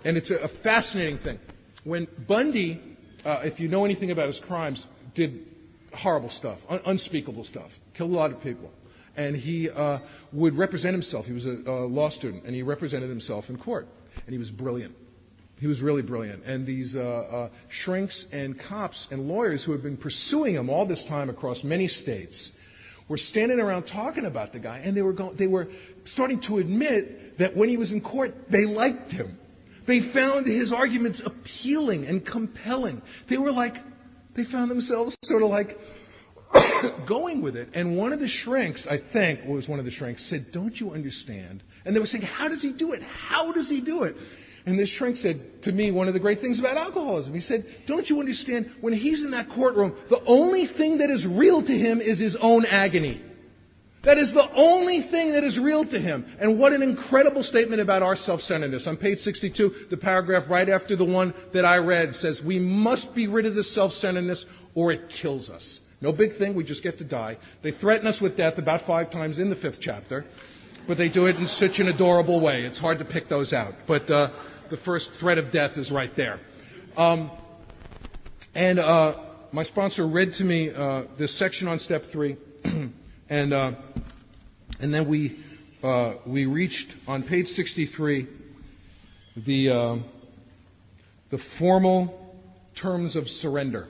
it's a fascinating thing. When Bundy, if you know anything about his crimes, did horrible stuff, unspeakable stuff, killed a lot of people. And he would represent himself. He was a law student, and he represented himself in court. And he was brilliant. He was really brilliant. And these shrinks and cops and lawyers who had been pursuing him all this time across many states were standing around talking about the guy, and they were starting to admit that when he was in court, they liked him. They found his arguments appealing and compelling. They found themselves sort of like going with it. And one of the shrinks, I think, was one of the shrinks, said, "Don't you understand?" And they were saying, "How does he do it? How does he do it?" And this shrink said to me one of the great things about alcoholism. He said, "Don't you understand? When he's in that courtroom, the only thing that is real to him is his own agony. That is the only thing that is real to him." And what an incredible statement about our self-centeredness. On page 62, the paragraph right after the one that I read says, "We must be rid of this self-centeredness or it kills us." No big thing, we just get to die. They threaten us with death about 5 times in the 5th chapter, but they do it in such an adorable way. It's hard to pick those out. But the first threat of death is right there. My sponsor read to me this section on step 3, and then we reached on page 63 the formal terms of surrender.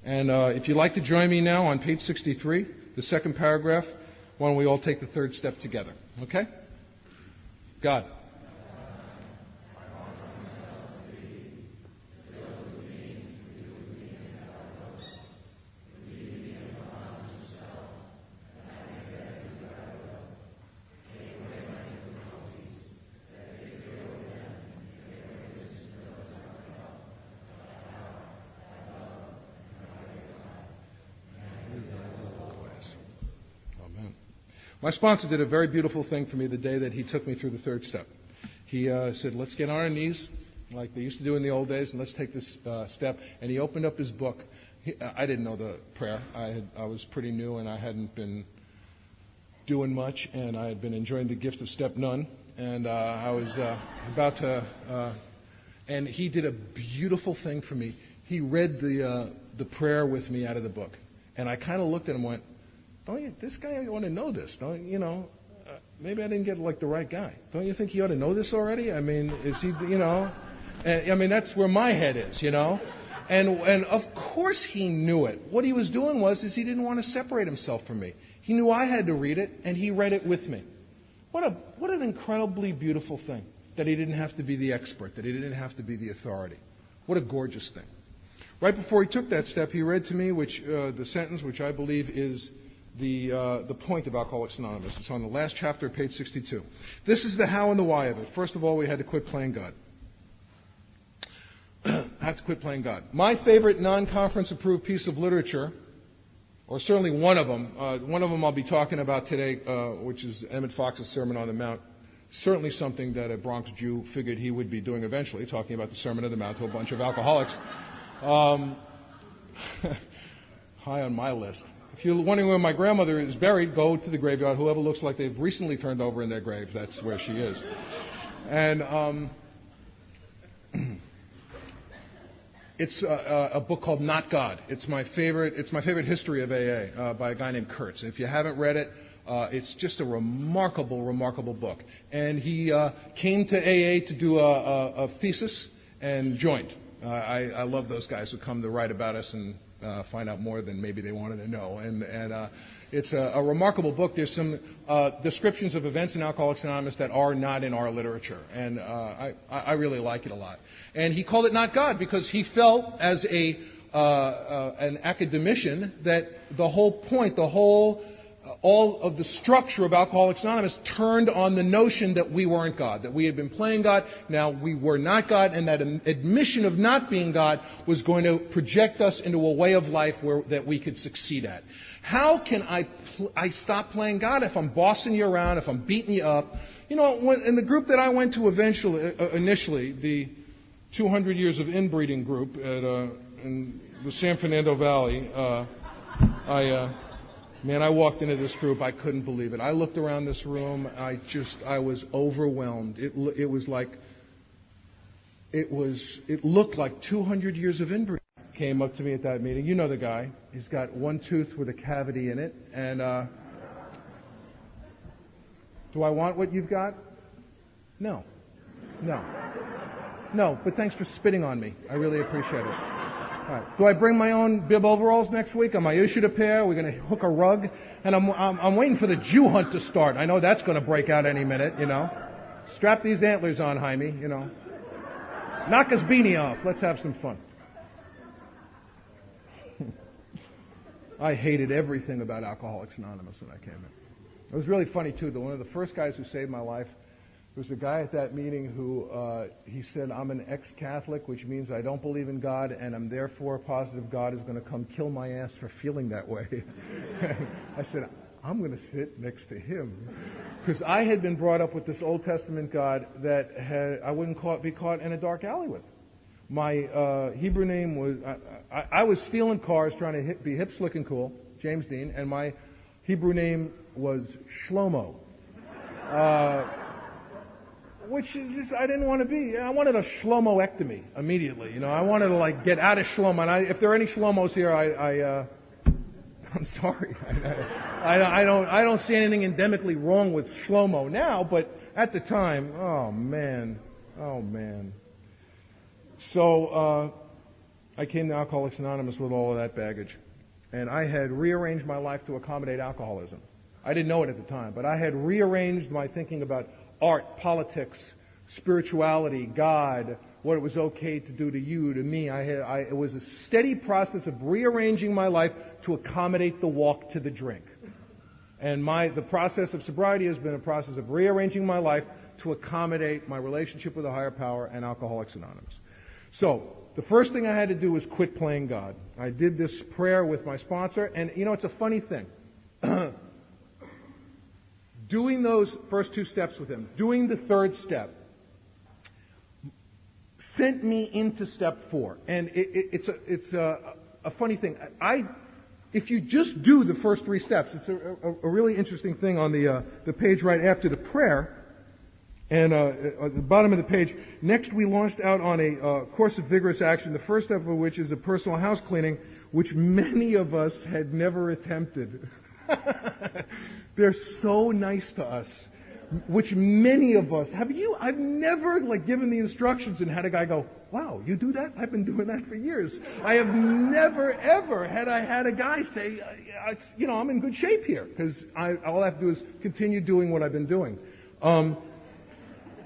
And if you'd like to join me now on page 63, the second paragraph, why don't we all take the third step together? Okay? God. My sponsor did a very beautiful thing for me the day that he took me through the third step. He said, "Let's get on our knees like they used to do in the old days, and let's take this step." And he opened up his book. I didn't know the prayer. I was pretty new, and I hadn't been doing much, and I had been enjoying the gift of step none. And I was about to... and he did a beautiful thing for me. He read the prayer with me out of the book. And I kind of looked at him and went, this guy ought to know this. Maybe I didn't get the right guy. Don't you think he ought to know this already? I mean, is he, that's where my head is, And of course he knew it. What he was doing was he didn't want to separate himself from me. He knew I had to read it, and he read it with me. What an incredibly beautiful thing, that he didn't have to be the expert, that he didn't have to be the authority. What a gorgeous thing. Right before he took that step, he read to me the sentence which I believe is the point of Alcoholics Anonymous. It's on the last chapter, page 62. This is the how and the why of it. First of all, we had to quit playing God. I have to quit playing God. My favorite non-conference approved piece of literature, or certainly one of them I'll be talking about today, which is Emmet Fox's Sermon on the Mount. Certainly something that a Bronx Jew figured he would be doing eventually, talking about the Sermon on the Mount to a bunch of alcoholics. High on my list. If you're wondering where my grandmother is buried, go to the graveyard. Whoever looks like they've recently turned over in their grave, that's where she is. And it's a book called Not God. It's my favorite history of AA by a guy named Kurtz. If you haven't read it, it's just a remarkable, remarkable book. And he came to AA to do a thesis and joined. I love those guys who come to write about us and find out more than maybe they wanted to know. And it's a remarkable book. There's some descriptions of events in Alcoholics Anonymous that are not in our literature. And I really like it a lot. And he called it Not God because he felt as an academician that the whole point, all of the structure of Alcoholics Anonymous turned on the notion that we weren't God, that we had been playing God, now we were not God, and that admission of not being God was going to project us into a way of life that we could succeed at. How can I stop playing God if I'm bossing you around, if I'm beating you up? You know, in the group that I went to initially, the 200 Years of Inbreeding group in the San Fernando Valley, I walked into this group, I couldn't believe it. I looked around this room, I was overwhelmed. It looked like 200 years of inbreeding. Came up to me at that meeting. You know the guy. He's got one tooth with a cavity in it. And do I want what you've got? No. But thanks for spitting on me. I really appreciate it. All right. Do I bring my own bib overalls next week? Am I issued a pair? We're going to hook a rug? And I'm waiting for the Jew hunt to start. I know that's going to break out any minute, you know. Strap these antlers on, Jaime, you know. Knock his beanie off. Let's have some fun. I hated everything about Alcoholics Anonymous when I came in. It was really funny, too. One of the first guys who saved my life was a guy at that meeting who, he said, I'm an ex-Catholic, which means I don't believe in God, and I'm therefore positive God is going to come kill my ass for feeling that way. I said, I'm going to sit next to him. Because I had been brought up with this Old Testament God that I wouldn't be caught in a dark alley with. My Hebrew name was, I was stealing cars trying to be hip, slick, and cool, James Dean, and my Hebrew name was Shlomo. Which is just, I didn't want to be. I wanted a Shlomoectomy immediately. You know, I wanted to get out of Shlomo. And if there are any Shlomos here, I'm sorry. I don't see anything endemically wrong with Shlomo now, but at the time, oh man. So I came to Alcoholics Anonymous with all of that baggage, and I had rearranged my life to accommodate alcoholism. I didn't know it at the time, but I had rearranged my thinking about art, politics, spirituality, God, what it was okay to do to you, to me. It was a steady process of rearranging my life to accommodate the walk to the drink. And the process of sobriety has been a process of rearranging my life to accommodate my relationship with a higher power and Alcoholics Anonymous. So, the first thing I had to do was quit playing God. I did this prayer with my sponsor, and you know, it's a funny thing. Doing those first two steps with him, doing the third step, sent me into step 4. And it's a funny thing. If you just do the first 3 steps, it's a really interesting thing on the page right after the prayer. And at the bottom of the page, next we launched out on a course of vigorous action, the first step of which is a personal house cleaning, which many of us had never attempted. They're so nice to us, which many of us have. I've never given the instructions and had a guy go, wow, you do that? I've been doing that for years. I have never, ever had a guy say, I'm in good shape here, because all I have to do is continue doing what I've been doing.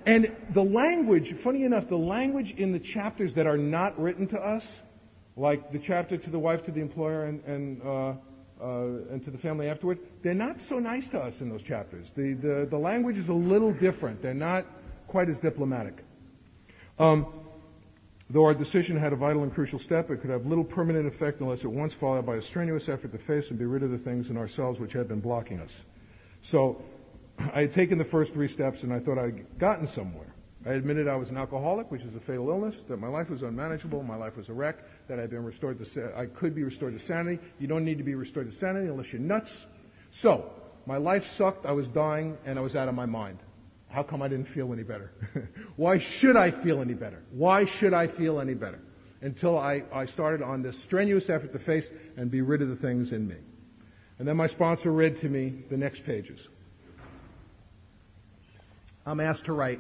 And the language, funny enough, the language in the chapters that are not written to us, like the chapter to the wife, to the employer, and to the family afterward, they're not so nice to us in those chapters. The language is a little different. They're not quite as diplomatic. Though our decision had a vital and crucial step, it could have little permanent effect unless it once followed by a strenuous effort to face and be rid of the things in ourselves which had been blocking us. So I had taken the first 3 steps, and I thought I'd gotten somewhere. I admitted I was an alcoholic, which is a fatal illness, that my life was unmanageable, my life was a wreck, that I could be restored to sanity. You don't need to be restored to sanity unless you're nuts. So my life sucked, I was dying, and I was out of my mind. How come I didn't feel any better? Why should I feel any better? Why should I feel any better? Until I started on this strenuous effort to face and be rid of the things in me. And then my sponsor read to me the next pages. I'm asked to write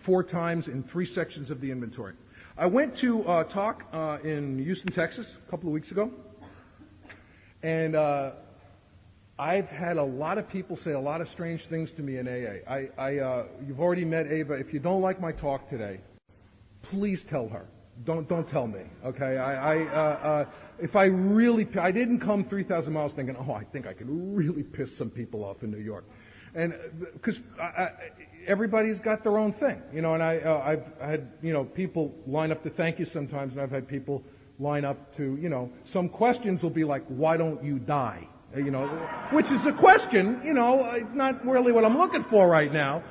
4 times in 3 sections of the inventory. I went to talk in Houston, Texas, a couple of weeks ago. And I've had a lot of people say a lot of strange things to me in AA. You've already met Ava. If you don't like my talk today, please tell her. Don't tell me, okay? If I didn't come 3,000 miles thinking, oh, I think I could really piss some people off in New York. And because everybody's got their own thing, and I've had, people line up to thank you sometimes, and I've had people line up to, some questions will be like, why don't you die? Which is a question, it's not really what I'm looking for right now.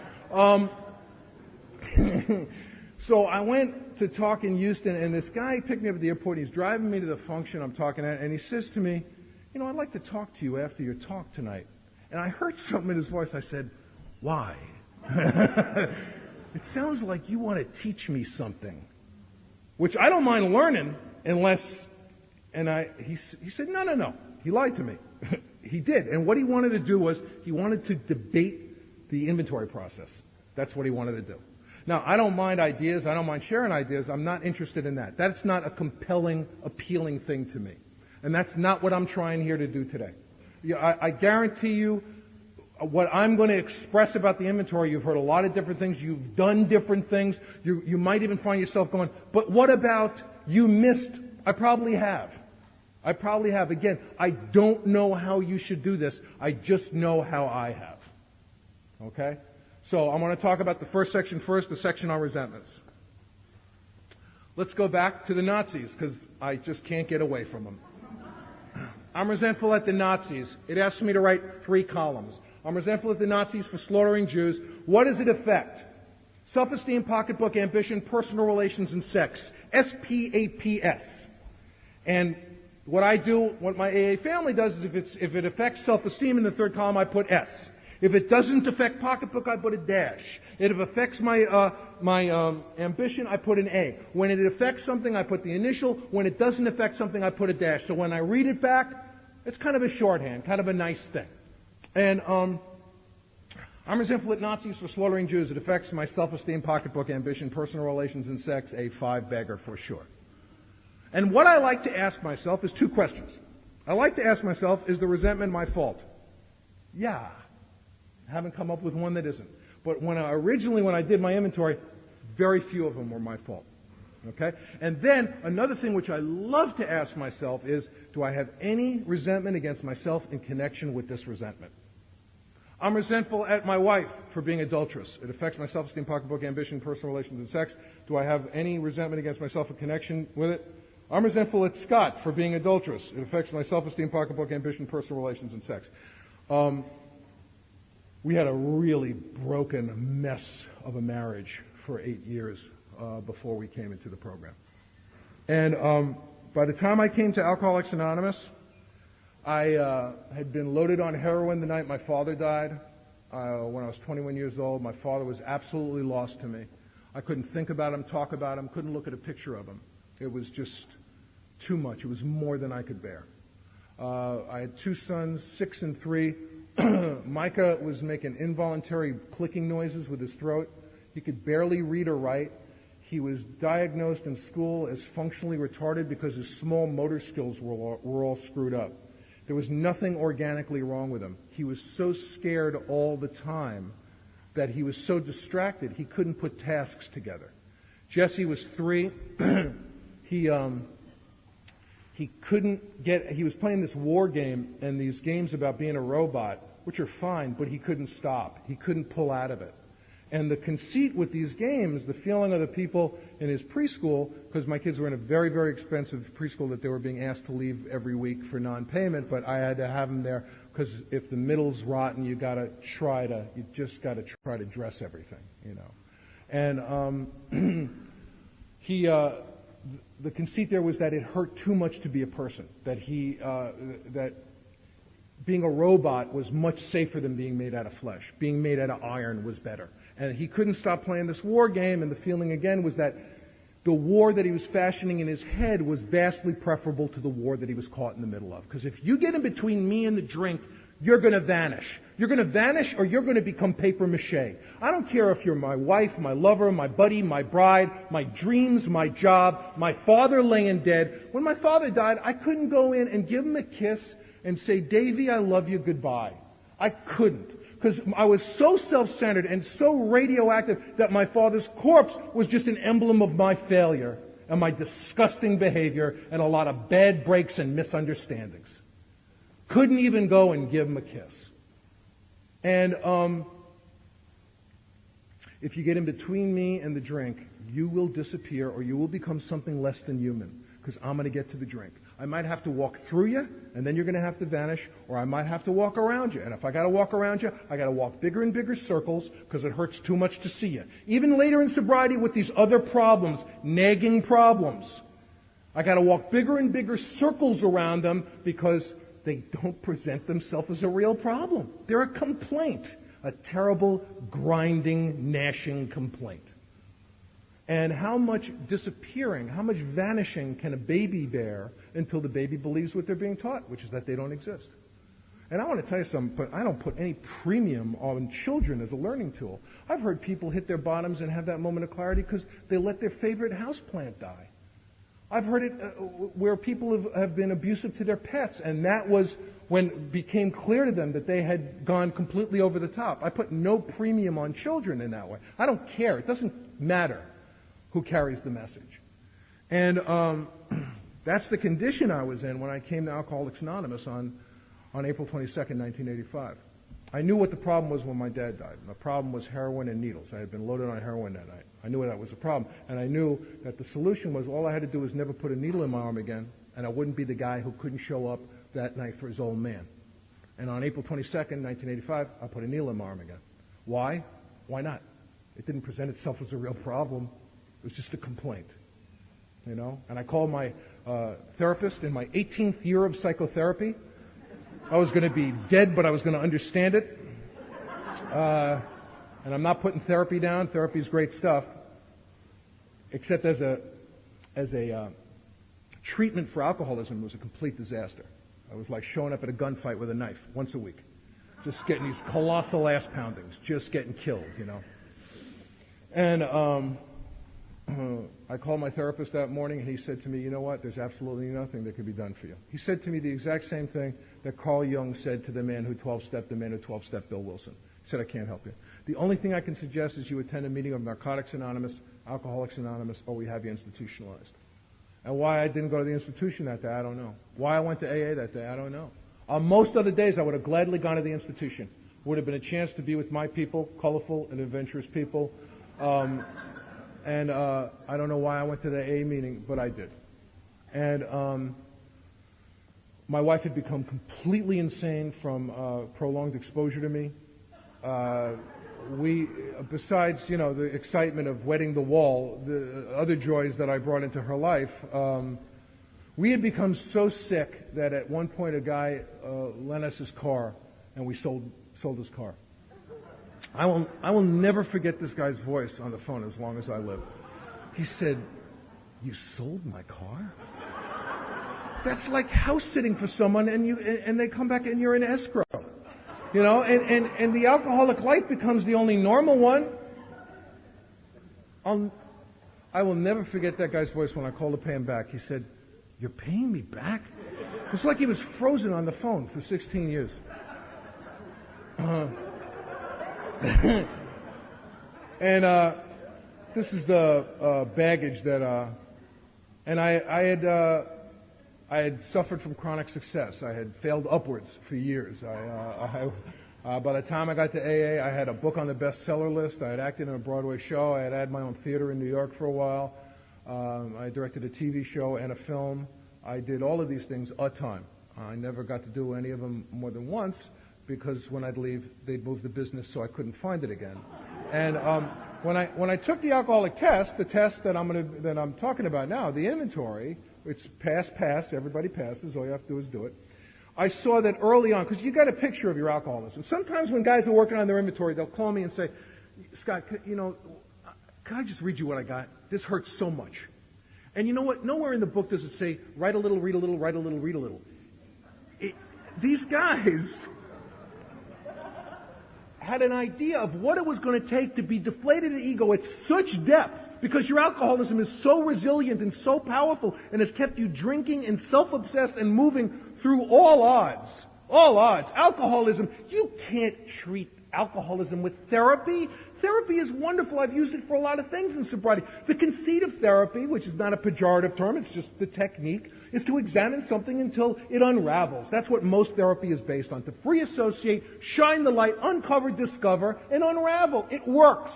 So I went to talk in Houston, and this guy picked me up at the airport. He's driving me to the function I'm talking at, and he says to me, I'd like to talk to you after your talk tonight. And I heard something in his voice. I said, why? It sounds like you want to teach me something, which I don't mind learning unless, he said, no. He lied to me. He did. And what he wanted to do was he wanted to debate the inventory process. That's what he wanted to do. Now, I don't mind ideas. I don't mind sharing ideas. I'm not interested in that. That's not a compelling, appealing thing to me. And that's not what I'm trying here to do today. I guarantee you what I'm going to express about the inventory, you've heard a lot of different things. You've done different things. You might even find yourself going, but what about you missed? I probably have. Again, I don't know how you should do this. I just know how I have. Okay? So I'm going to talk about the first section first, the section on resentments. Let's go back to the Nazis, because I just can't get away from them. I'm resentful at the Nazis. It asks me to write 3 columns. I'm resentful at the Nazis for slaughtering Jews. What does it affect? Self-esteem, pocketbook, ambition, personal relations, and sex. SPAPS. And what my AA family does is if it affects self-esteem in the 3rd column, I put S. If it doesn't affect pocketbook, I put a dash. If it affects my ambition, I put an A. When it affects something, I put the initial. When it doesn't affect something, I put a dash. So when I read it back, it's kind of a shorthand, kind of a nice thing. And I'm resentful at Nazis for slaughtering Jews. It affects my self-esteem, pocketbook, ambition, personal relations, and sex. A 5-bagger for sure. And what I like to ask myself is 2 questions. I like to ask myself, is the resentment my fault? Yeah. I haven't come up with one that isn't. But when I did my inventory, very few of them were my fault. Okay? And then another thing which I love to ask myself is, do I have any resentment against myself in connection with this resentment? I'm resentful at my wife for being adulterous. It affects my self-esteem, pocketbook, ambition, personal relations, and sex. Do I have any resentment against myself in connection with it? I'm resentful at Scott for being adulterous. It affects my self-esteem, pocketbook, ambition, personal relations, and sex. We had a really broken mess of a marriage for 8 years before we came into the program. And by the time I came to Alcoholics Anonymous, I had been loaded on heroin the night my father died. When I was 21 years old, my father was absolutely lost to me. I couldn't think about him, talk about him, couldn't look at a picture of him. It was just too much. It was more than I could bear. I had 2 sons, 6 and 3. Micah was making involuntary clicking noises with his throat. He could barely read or write. He was diagnosed in school as functionally retarded because his small motor skills were all screwed up. There was nothing organically wrong with him. He was so scared all the time that he was so distracted he couldn't put tasks together. Jesse was 3. He was playing this war game and these games about being a robot, which are fine, but he couldn't stop. He couldn't pull out of it. And the conceit with these games, the feeling of the people in his preschool, because my kids were in a very, very expensive preschool that they were being asked to leave every week for non-payment, but I had to have them there because if the middle's rotten, you just got to try to dress everything, you know. And the conceit there was that it hurt too much to be a person, that being a robot was much safer than being made out of flesh. Being made out of iron was better. And he couldn't stop playing this war game, and the feeling again was that the war that he was fashioning in his head was vastly preferable to the war that he was caught in the middle of. Because if you get in between me and the drink, you're going to vanish. You're going to vanish or you're going to become paper mache. I don't care if you're my wife, my lover, my buddy, my bride, my dreams, my job, my father laying dead. When my father died, I couldn't go in and give him a kiss and say, Davy, I love you, goodbye. I couldn't. Because I was so self-centered and so radioactive that my father's corpse was just an emblem of my failure and my disgusting behavior and a lot of bad breaks and misunderstandings. Couldn't even go and give him a kiss. And if you get in between me and the drink, you will disappear or you will become something less than human because I'm going to get to the drink. I might have to walk through you, and then you're going to have to vanish, or I might have to walk around you. And if I got to walk around you, I got to walk bigger and bigger circles because it hurts too much to see you. Even later in sobriety with these other problems, nagging problems, I got to walk bigger and bigger circles around them because they don't present themselves as a real problem. They're a complaint, a terrible, grinding, gnashing complaint. And how much disappearing, how much vanishing can a baby bear until the baby believes what they're being taught, which is that they don't exist? And I want to tell you something, but I don't put any premium on children as a learning tool. I've heard people hit their bottoms and have that moment of clarity because they let their favorite houseplant die. I've heard it where people have been abusive to their pets, and that was when it became clear to them that they had gone completely over the top. I put no premium on children in that way. I don't care. It doesn't matter who carries the message. And that's the condition I was in when I came to Alcoholics Anonymous on April 22nd, 1985. I knew what the problem was when my dad died. The problem was heroin and needles. I had been loaded on heroin that night. I knew that was a problem. And I knew that the solution was all I had to do was never put a needle in my arm again, and I wouldn't be the guy who couldn't show up that night for his old man. And on April 22nd, 1985, I put a needle in my arm again. Why? Why not? It didn't present itself as a real problem. It was just a complaint, you know. And I called my therapist in my 18th year of psychotherapy. I was going to be dead, but I was going to understand it. And I'm not putting therapy down. Therapy is great stuff, except as a treatment for alcoholism, it was a complete disaster. I was like showing up at a gunfight with a knife once a week, just getting these colossal ass poundings, just getting killed, you know. And I called my therapist that morning, and he said to me, you know what, there's absolutely nothing that can be done for you. He said to me the exact same thing that Carl Jung said to the man who 12-stepped Bill Wilson. He said, I can't help you. The only thing I can suggest is you attend a meeting of Narcotics Anonymous, Alcoholics Anonymous, or we have you institutionalized. And why I didn't go to the institution that day, I don't know. Why I went to AA that day, I don't know. On most other days, I would have gladly gone to the institution. Would have been a chance to be with my people, colorful and adventurous people. And I don't know why I went to the AA meeting, but I did. And my wife had become completely insane from prolonged exposure to me. Besides, you know, the excitement of wetting the wall, the other joys that I brought into her life, we had become so sick that at one point a guy lent us his car, and we sold his car. I will never forget this guy's voice on the phone as long as I live. He said, "You sold my car?" That's like house sitting for someone, and they come back and you're in escrow. You know, and the alcoholic life becomes the only normal one. I will never forget that guy's voice when I called to pay him back. He said, "You're paying me back?" It's like he was frozen on the phone for 16 years. And this is the baggage that, and I had suffered from chronic success. I had failed upwards for years. By the time I got to AA, I had a book on the bestseller list. I had acted in a Broadway show. I had my own theater in New York for a while. I directed a TV show and a film. I did all of these things a time. I never got to do any of them more than once because when I'd leave, they'd move the business so I couldn't find it again. And when I took the alcoholic test, the test that I'm talking about now, the inventory, it's pass, everybody passes, all you have to do is do it. I saw that early on, because you got a picture of your alcoholism. Sometimes when guys are working on their inventory, they'll call me and say, Scott, can I just read you what I got? This hurts so much. And you know what? Nowhere in the book does it say, write a little, read a little, write a little, read a little. These guys had an idea of what it was going to take to be deflated in ego at such depth, because your alcoholism is so resilient and so powerful and has kept you drinking and self-obsessed and moving through all odds. All odds. Alcoholism, you can't treat alcoholism with therapy. Therapy is wonderful. I've used it for a lot of things in sobriety. The conceit of therapy, which is not a pejorative term, it's just the technique, is to examine something until it unravels. That's what most therapy is based on. To free associate, shine the light, uncover, discover, and unravel. It works.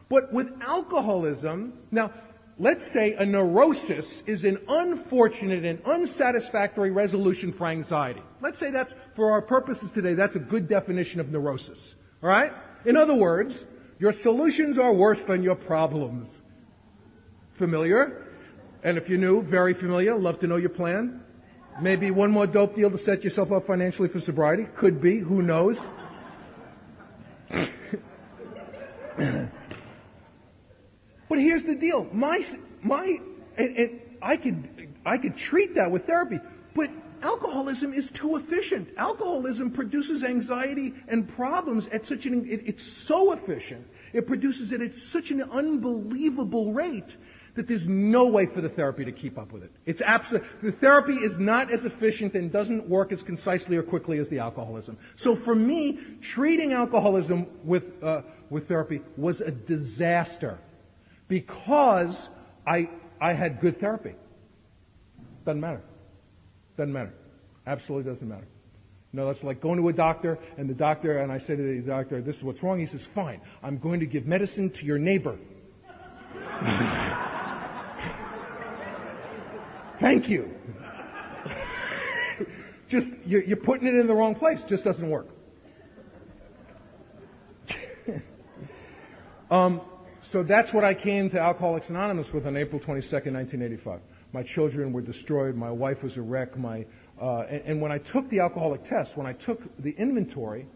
But with alcoholism, now, let's say a neurosis is an unfortunate and unsatisfactory resolution for anxiety. Let's say that's, for our purposes today, that's a good definition of neurosis. All right? In other words, your solutions are worse than your problems. Familiar? And if you're new, very familiar. Love to know your plan. Maybe one more dope deal to set yourself up financially for sobriety. Could be. Who knows? But here's the deal. I could treat that with therapy, but alcoholism is too efficient. Alcoholism produces anxiety and problems at it's so efficient. It produces it at such an unbelievable rate that there's no way for the therapy to keep up with it. The therapy is not as efficient and doesn't work as concisely or quickly as the alcoholism. So for me, treating alcoholism with therapy was a disaster. Because I had good therapy. Doesn't matter. Doesn't matter. Absolutely doesn't matter. No, that's like going to a doctor, and I say to the doctor, this is what's wrong. He says, fine, I'm going to give medicine to your neighbor. Thank you. Just, you're putting it in the wrong place. Just doesn't work. So that's what I came to Alcoholics Anonymous with on April 22nd, 1985. My children were destroyed. My wife was a wreck. And when I took the alcoholic test, when I took the inventory,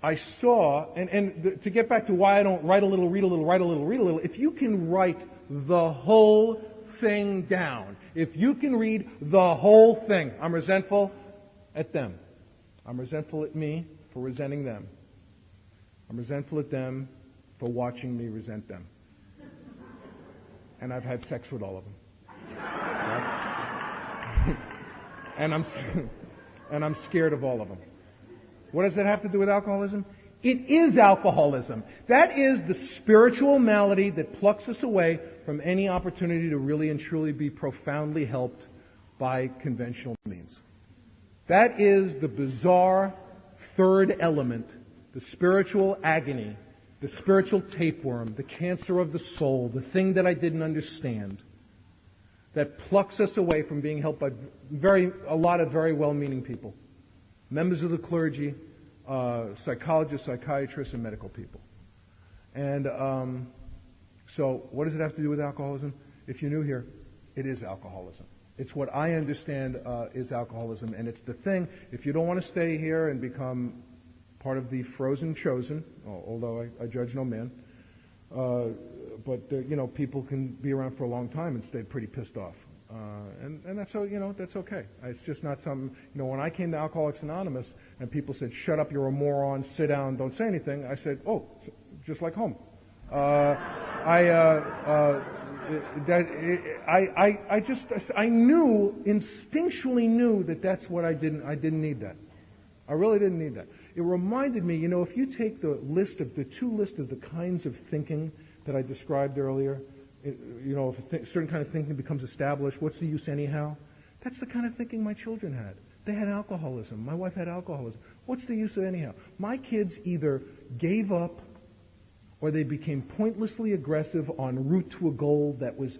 I saw, to get back to why I don't write a little, read a little, write a little, read a little, if you can write the whole thing down, if you can read the whole thing, I'm resentful at them. I'm resentful at me for resenting them. I'm resentful at them for watching me resent them. And I've had sex with all of them. Right? and I'm scared of all of them. What does that have to do with alcoholism? It is alcoholism. That is the spiritual malady that plucks us away from any opportunity to really and truly be profoundly helped by conventional means. That is the bizarre third element, the spiritual agony, the spiritual tapeworm, the cancer of the soul, the thing that I didn't understand, that plucks us away from being helped by a lot of very well-meaning people, members of the clergy, psychologists, psychiatrists, and medical people. And so what does it have to do with alcoholism? If you're new here, it is alcoholism. It's what I understand is alcoholism, and it's the thing, if you don't want to stay here and become part of the frozen chosen, although I judge no man, but people can be around for a long time and stay pretty pissed off. And that's that's okay. It's just not something, when I came to Alcoholics Anonymous and people said, shut up, you're a moron, sit down, don't say anything, I said, oh, just like home. I knew, instinctually knew that that's what I didn't need that. I really didn't need that. It reminded me, if you take the two lists of the kinds of thinking that I described earlier, if a certain kind of thinking becomes established, what's the use anyhow? That's the kind of thinking my children had. They had alcoholism. My wife had alcoholism. What's the use of it anyhow? My kids either gave up or they became pointlessly aggressive en route to a goal that was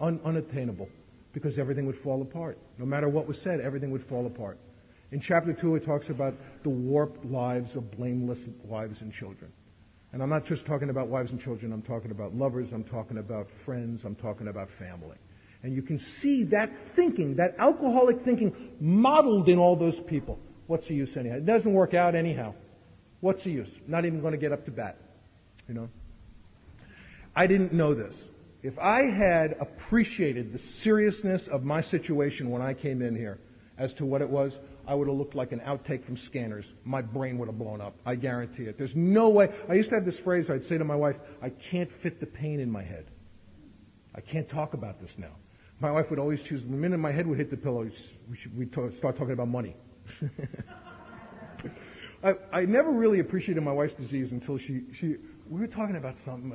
unattainable because everything would fall apart. No matter what was said, everything would fall apart. In chapter 2, it talks about the warped lives of blameless wives and children. And I'm not just talking about wives and children. I'm talking about lovers. I'm talking about friends. I'm talking about family. And you can see that thinking, that alcoholic thinking, modeled in all those people. What's the use anyhow? It doesn't work out anyhow. What's the use? Not even going to get up to bat. You know? I didn't know this. If I had appreciated the seriousness of my situation when I came in here as to what it was, I would have looked like an outtake from Scanners. My brain would have blown up. I guarantee it. There's no way. I used to have this phrase I'd say to my wife, I can't fit the pain in my head. I can't talk about this now. My wife would always choose, the minute my head would hit the pillow, we'd start talking about money. I never really appreciated my wife's disease until we were talking about something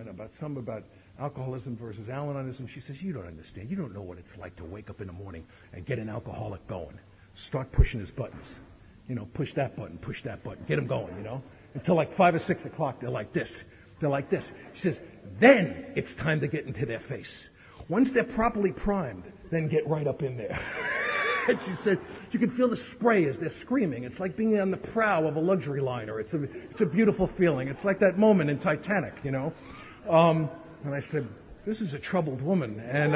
about alcoholism versus Al-Anonism. She says, you don't understand. You don't know what it's like to wake up in the morning and get an alcoholic going. Start pushing his buttons. You know, push that button, get him going, you know. Until like 5 or 6 o'clock, they're like this. They're like this. She says, then it's time to get into their face. Once they're properly primed, then get right up in there. And she said, you can feel the spray as they're screaming. It's like being on the prow of a luxury liner. It's a beautiful feeling. It's like that moment in Titanic, you know. And I said, this is a troubled woman. And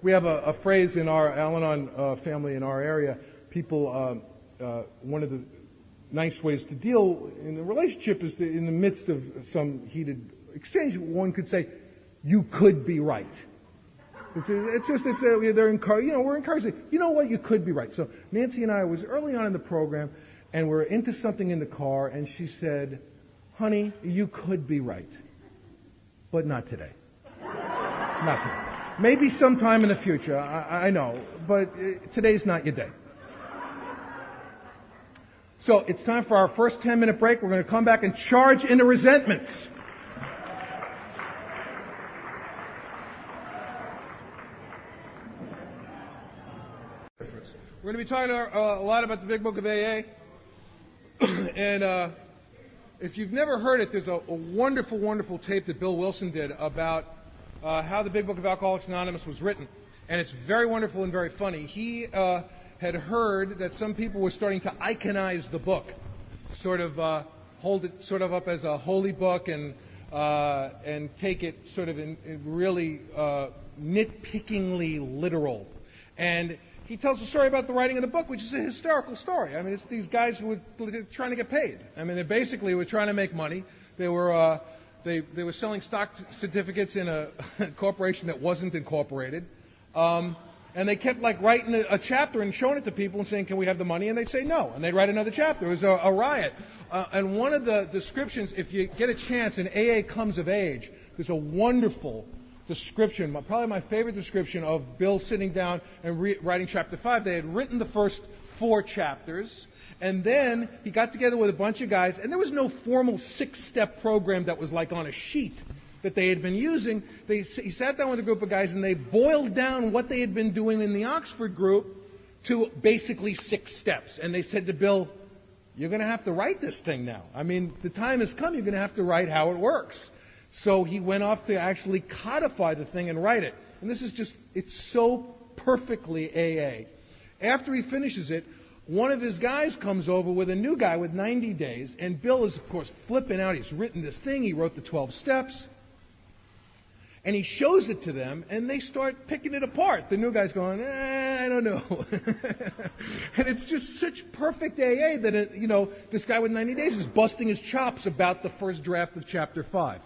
we have a phrase in our Al-Anon family in our area. People, one of the nice ways to deal in a relationship is in the midst of some heated exchange, one could say, you could be right. We're encouraging. You know what? You could be right. So Nancy and I was early on in the program, and we're into something in the car, and she said, honey, you could be right, but not today. Not today. Maybe sometime in the future, I know, but today's not your day. So it's time for our first 10-minute break. We're going to come back and charge into resentments. We're going to be talking a lot about the Big Book of AA. And if you've never heard it, there's a wonderful, wonderful tape that Bill Wilson did about how the Big Book of Alcoholics Anonymous was written. And it's very wonderful and very funny. He had heard that some people were starting to iconize the book, sort of hold it sort of up as a holy book and take it sort of in really nitpickingly literal. And he tells a story about the writing of the book, which is a hysterical story. I mean, it's these guys who were trying to get paid. I mean, they basically were trying to make money. They were selling stock certificates in a corporation that wasn't incorporated. And they kept like writing a chapter and showing it to people and saying, can we have the money? And they'd say no. And they'd write another chapter. It was a riot. And one of the descriptions, if you get a chance, in AA Comes of Age, there's a wonderful description, probably my favorite description of Bill sitting down and writing chapter 5. They had written the first 4 chapters, and then he got together with a bunch of guys, and there was no formal 6-step program that was like on a sheet that they had been using. He sat down with a group of guys, and they boiled down what they had been doing in the Oxford group to basically 6 steps. And they said to Bill, you're going to have to write this thing now. I mean, the time has come. You're going to have to write how it works. So he went off to actually codify the thing and write it. And this is just, it's so perfectly AA. After he finishes it, one of his guys comes over with a new guy with 90 days, and Bill is, of course, flipping out. He's written this thing. He wrote the 12 steps. And he shows it to them, and they start picking it apart. The new guy's going, I don't know. And it's just such perfect AA that, this guy with 90 days is busting his chops about the first draft of Chapter 5.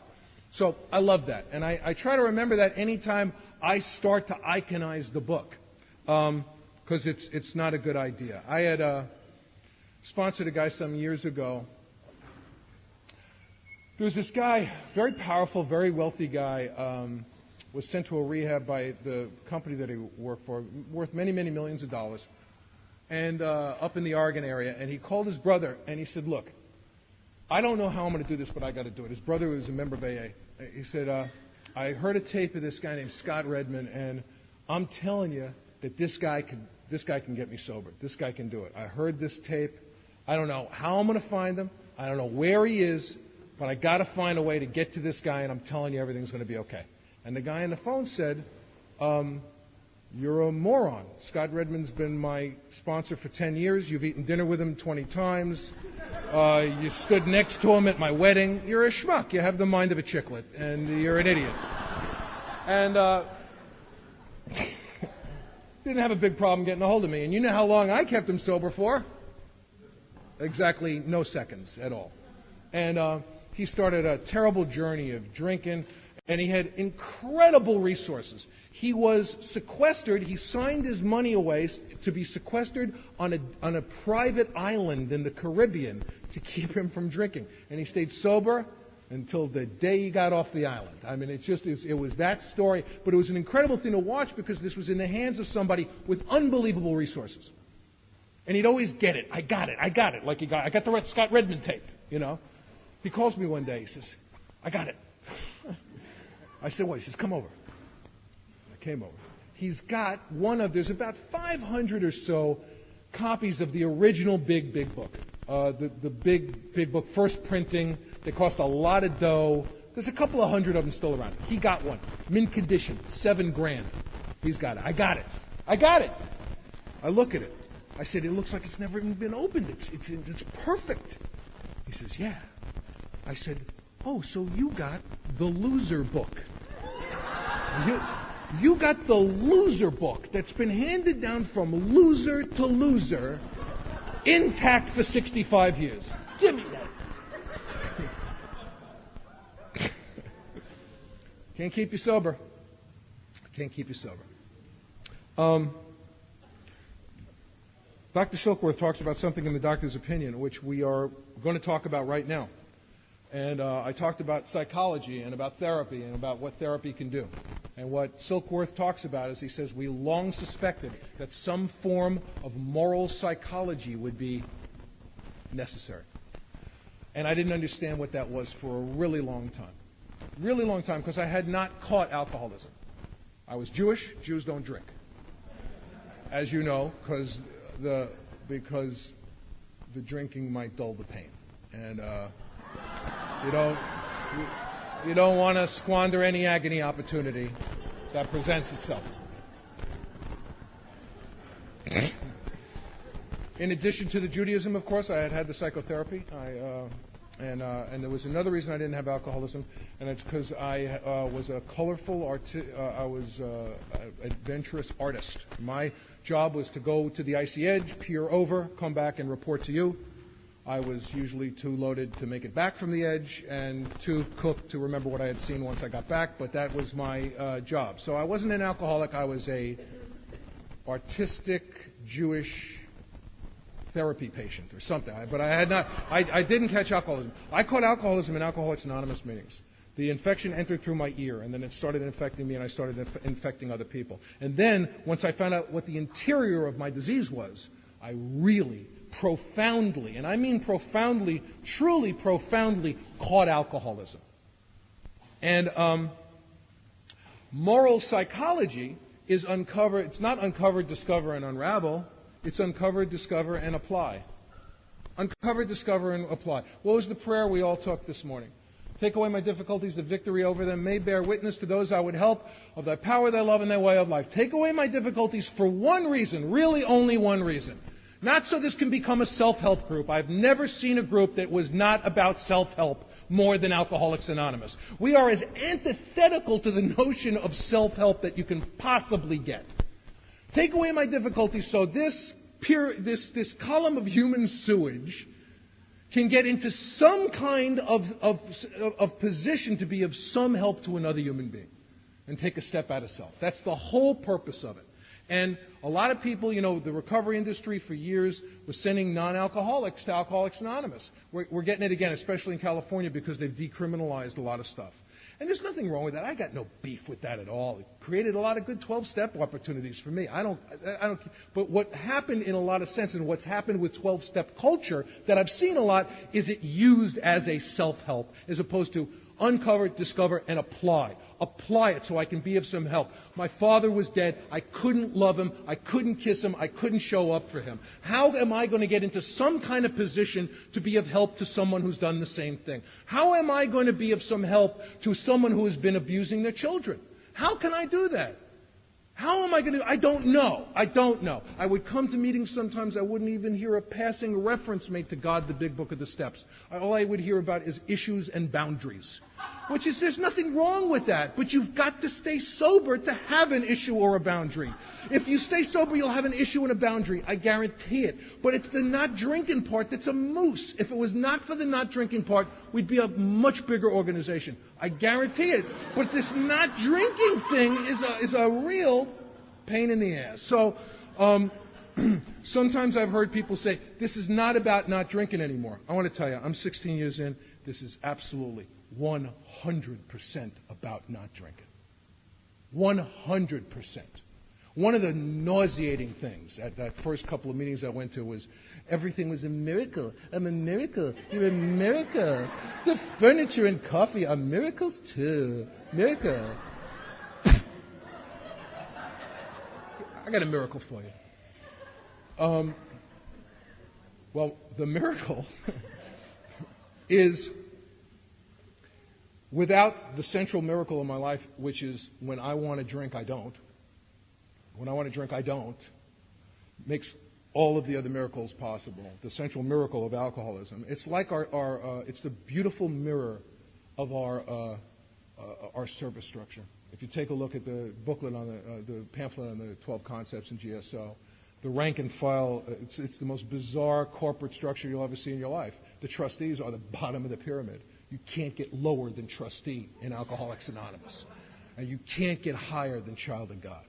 So I love that. And I try to remember that anytime I start to iconize the book, because it's not a good idea. I had sponsored a guy some years ago. There was this guy, very powerful, very wealthy guy, was sent to a rehab by the company that he worked for, worth many, many millions of dollars, and up in the Oregon area. And he called his brother, and he said, look, I don't know how I'm going to do this, but I got to do it. His brother was a member of AA. He said, I heard a tape of this guy named Scott Redmond, and I'm telling you, that this guy can get me sober. This guy can do it. I heard this tape. I don't know how I'm going to find him. I don't know where he is, but I got to find a way to get to this guy, and I'm telling you everything's going to be okay. And the guy on the phone said, you're a moron. Scott Redmond's been my sponsor for 10 years. You've eaten dinner with him 20 times. You stood next to him at my wedding. You're a schmuck. You have the mind of a chicklet, and you're an idiot. And didn't have a big problem getting a hold of me. And you know how long I kept him sober for? Exactly no seconds at all. And he started a terrible journey of drinking, and he had incredible resources. He was sequestered. He signed his money away to be sequestered on a private island in the Caribbean to keep him from drinking. And he stayed sober until the day he got off the island. I mean, it was that story. But it was an incredible thing to watch because this was in the hands of somebody with unbelievable resources. And he'd always get it. I got it. Like I got the Scott Redmond tape, you know. He calls me one day. He says, I got it. I said, what? He says, come over. I came over. He's got there's about 500 or so copies of the original big book. The big book, first printing. They cost a lot of dough. There's a couple of hundred of them still around. He got one. Mint condition, $7,000. He's got it. I got it. I look at it. I said, it looks like it's never even been opened. It's perfect. He says, yeah. I said, oh, so you got the loser book. You got the loser book that's been handed down from loser to loser, intact for 65 years. Give me that. Can't keep you sober. Dr. Silkworth talks about something in the doctor's opinion, which we are going to talk about right now. And I talked about psychology and about therapy and about what therapy can do. And what Silkworth talks about is he says, we long suspected that some form of moral psychology would be necessary. And I didn't understand what that was for a really long time, because I had not caught alcoholism. I was Jewish. Jews don't drink, as you know, because the drinking might dull the pain. And you don't want to squander any agony opportunity that presents itself. In addition to the Judaism, of course, I had the psychotherapy. And there was another reason I didn't have alcoholism, and it's because I was a colorful, adventurous artist. My job was to go to the icy edge, peer over, come back and report to you. I was usually too loaded to make it back from the edge and too cooked to remember what I had seen once I got back, but that was my job. So I wasn't an alcoholic. I was a artistic Jewish therapy patient or something. But I didn't catch alcoholism. I caught alcoholism in Alcoholics Anonymous meetings. The infection entered through my ear, and then it started infecting me, and I started infecting other people. And then, once I found out what the interior of my disease was, I really profoundly, and I mean profoundly, truly profoundly, caught alcoholism. And moral psychology is uncover. It's not uncover, discover, and unravel. It's uncover, discover, and apply. Uncover, discover, and apply. What was the prayer we all took this morning? Take away my difficulties, the victory over them may bear witness to those I would help of thy power, thy love, and thy way of life. Take away my difficulties for one reason, really only one reason. Not so this can become a self-help group. I've never seen a group that was not about self-help more than Alcoholics Anonymous. We are as antithetical to the notion of self-help that you can possibly get. Take away my difficulties so this column of human sewage can get into some kind of position to be of some help to another human being and take a step out of self. That's the whole purpose of it. And a lot of people, the recovery industry for years was sending non-alcoholics to Alcoholics Anonymous. We're getting it again, especially in California, because they've decriminalized a lot of stuff. And there's nothing wrong with that. I got no beef with that at all. It created a lot of good 12-step opportunities for me. I don't. But what happened in a lot of sense, and what's happened with 12-step culture that I've seen a lot, is it used as a self-help as opposed to Uncover, discover, and apply. Apply it so I can be of some help. My father was dead. I couldn't love him. I couldn't kiss him. I couldn't show up for him. How am I going to get into some kind of position to be of help to someone who's done the same thing? How am I going to be of some help to someone who has been abusing their children? How can I do that? How am I going to? I don't know. I don't know. I would come to meetings sometimes. I wouldn't even hear a passing reference made to God, the big book of the steps. All I would hear about is issues and boundaries, which is there's nothing wrong with that. But you've got to stay sober to have an issue or a boundary. If you stay sober, you'll have an issue and a boundary. I guarantee it. But it's the not drinking part that's a moose. If it was not for the not drinking part, we'd be a much bigger organization. I guarantee it. But this not drinking thing is a real pain in the ass. So sometimes I've heard people say, this is not about not drinking anymore. I want to tell you, I'm 16 years in. This is absolutely 100% about not drinking. 100%. One of the nauseating things at that first couple of meetings I went to was everything was a miracle. I'm a miracle. You're a miracle. The furniture and coffee are miracles too. Miracle. I got a miracle for you. Well, the miracle is without the central miracle in my life, which is when I want to drink, I don't. When I want to drink, I don't. Makes all of the other miracles possible. The central miracle of alcoholism. It's like it's the beautiful mirror of our service structure. If you take a look at the booklet on the pamphlet on the 12 concepts in GSO, the rank and file, it's the most bizarre corporate structure you'll ever see in your life. The trustees are the bottom of the pyramid. You can't get lower than trustee in Alcoholics Anonymous. And you can't get higher than child of God.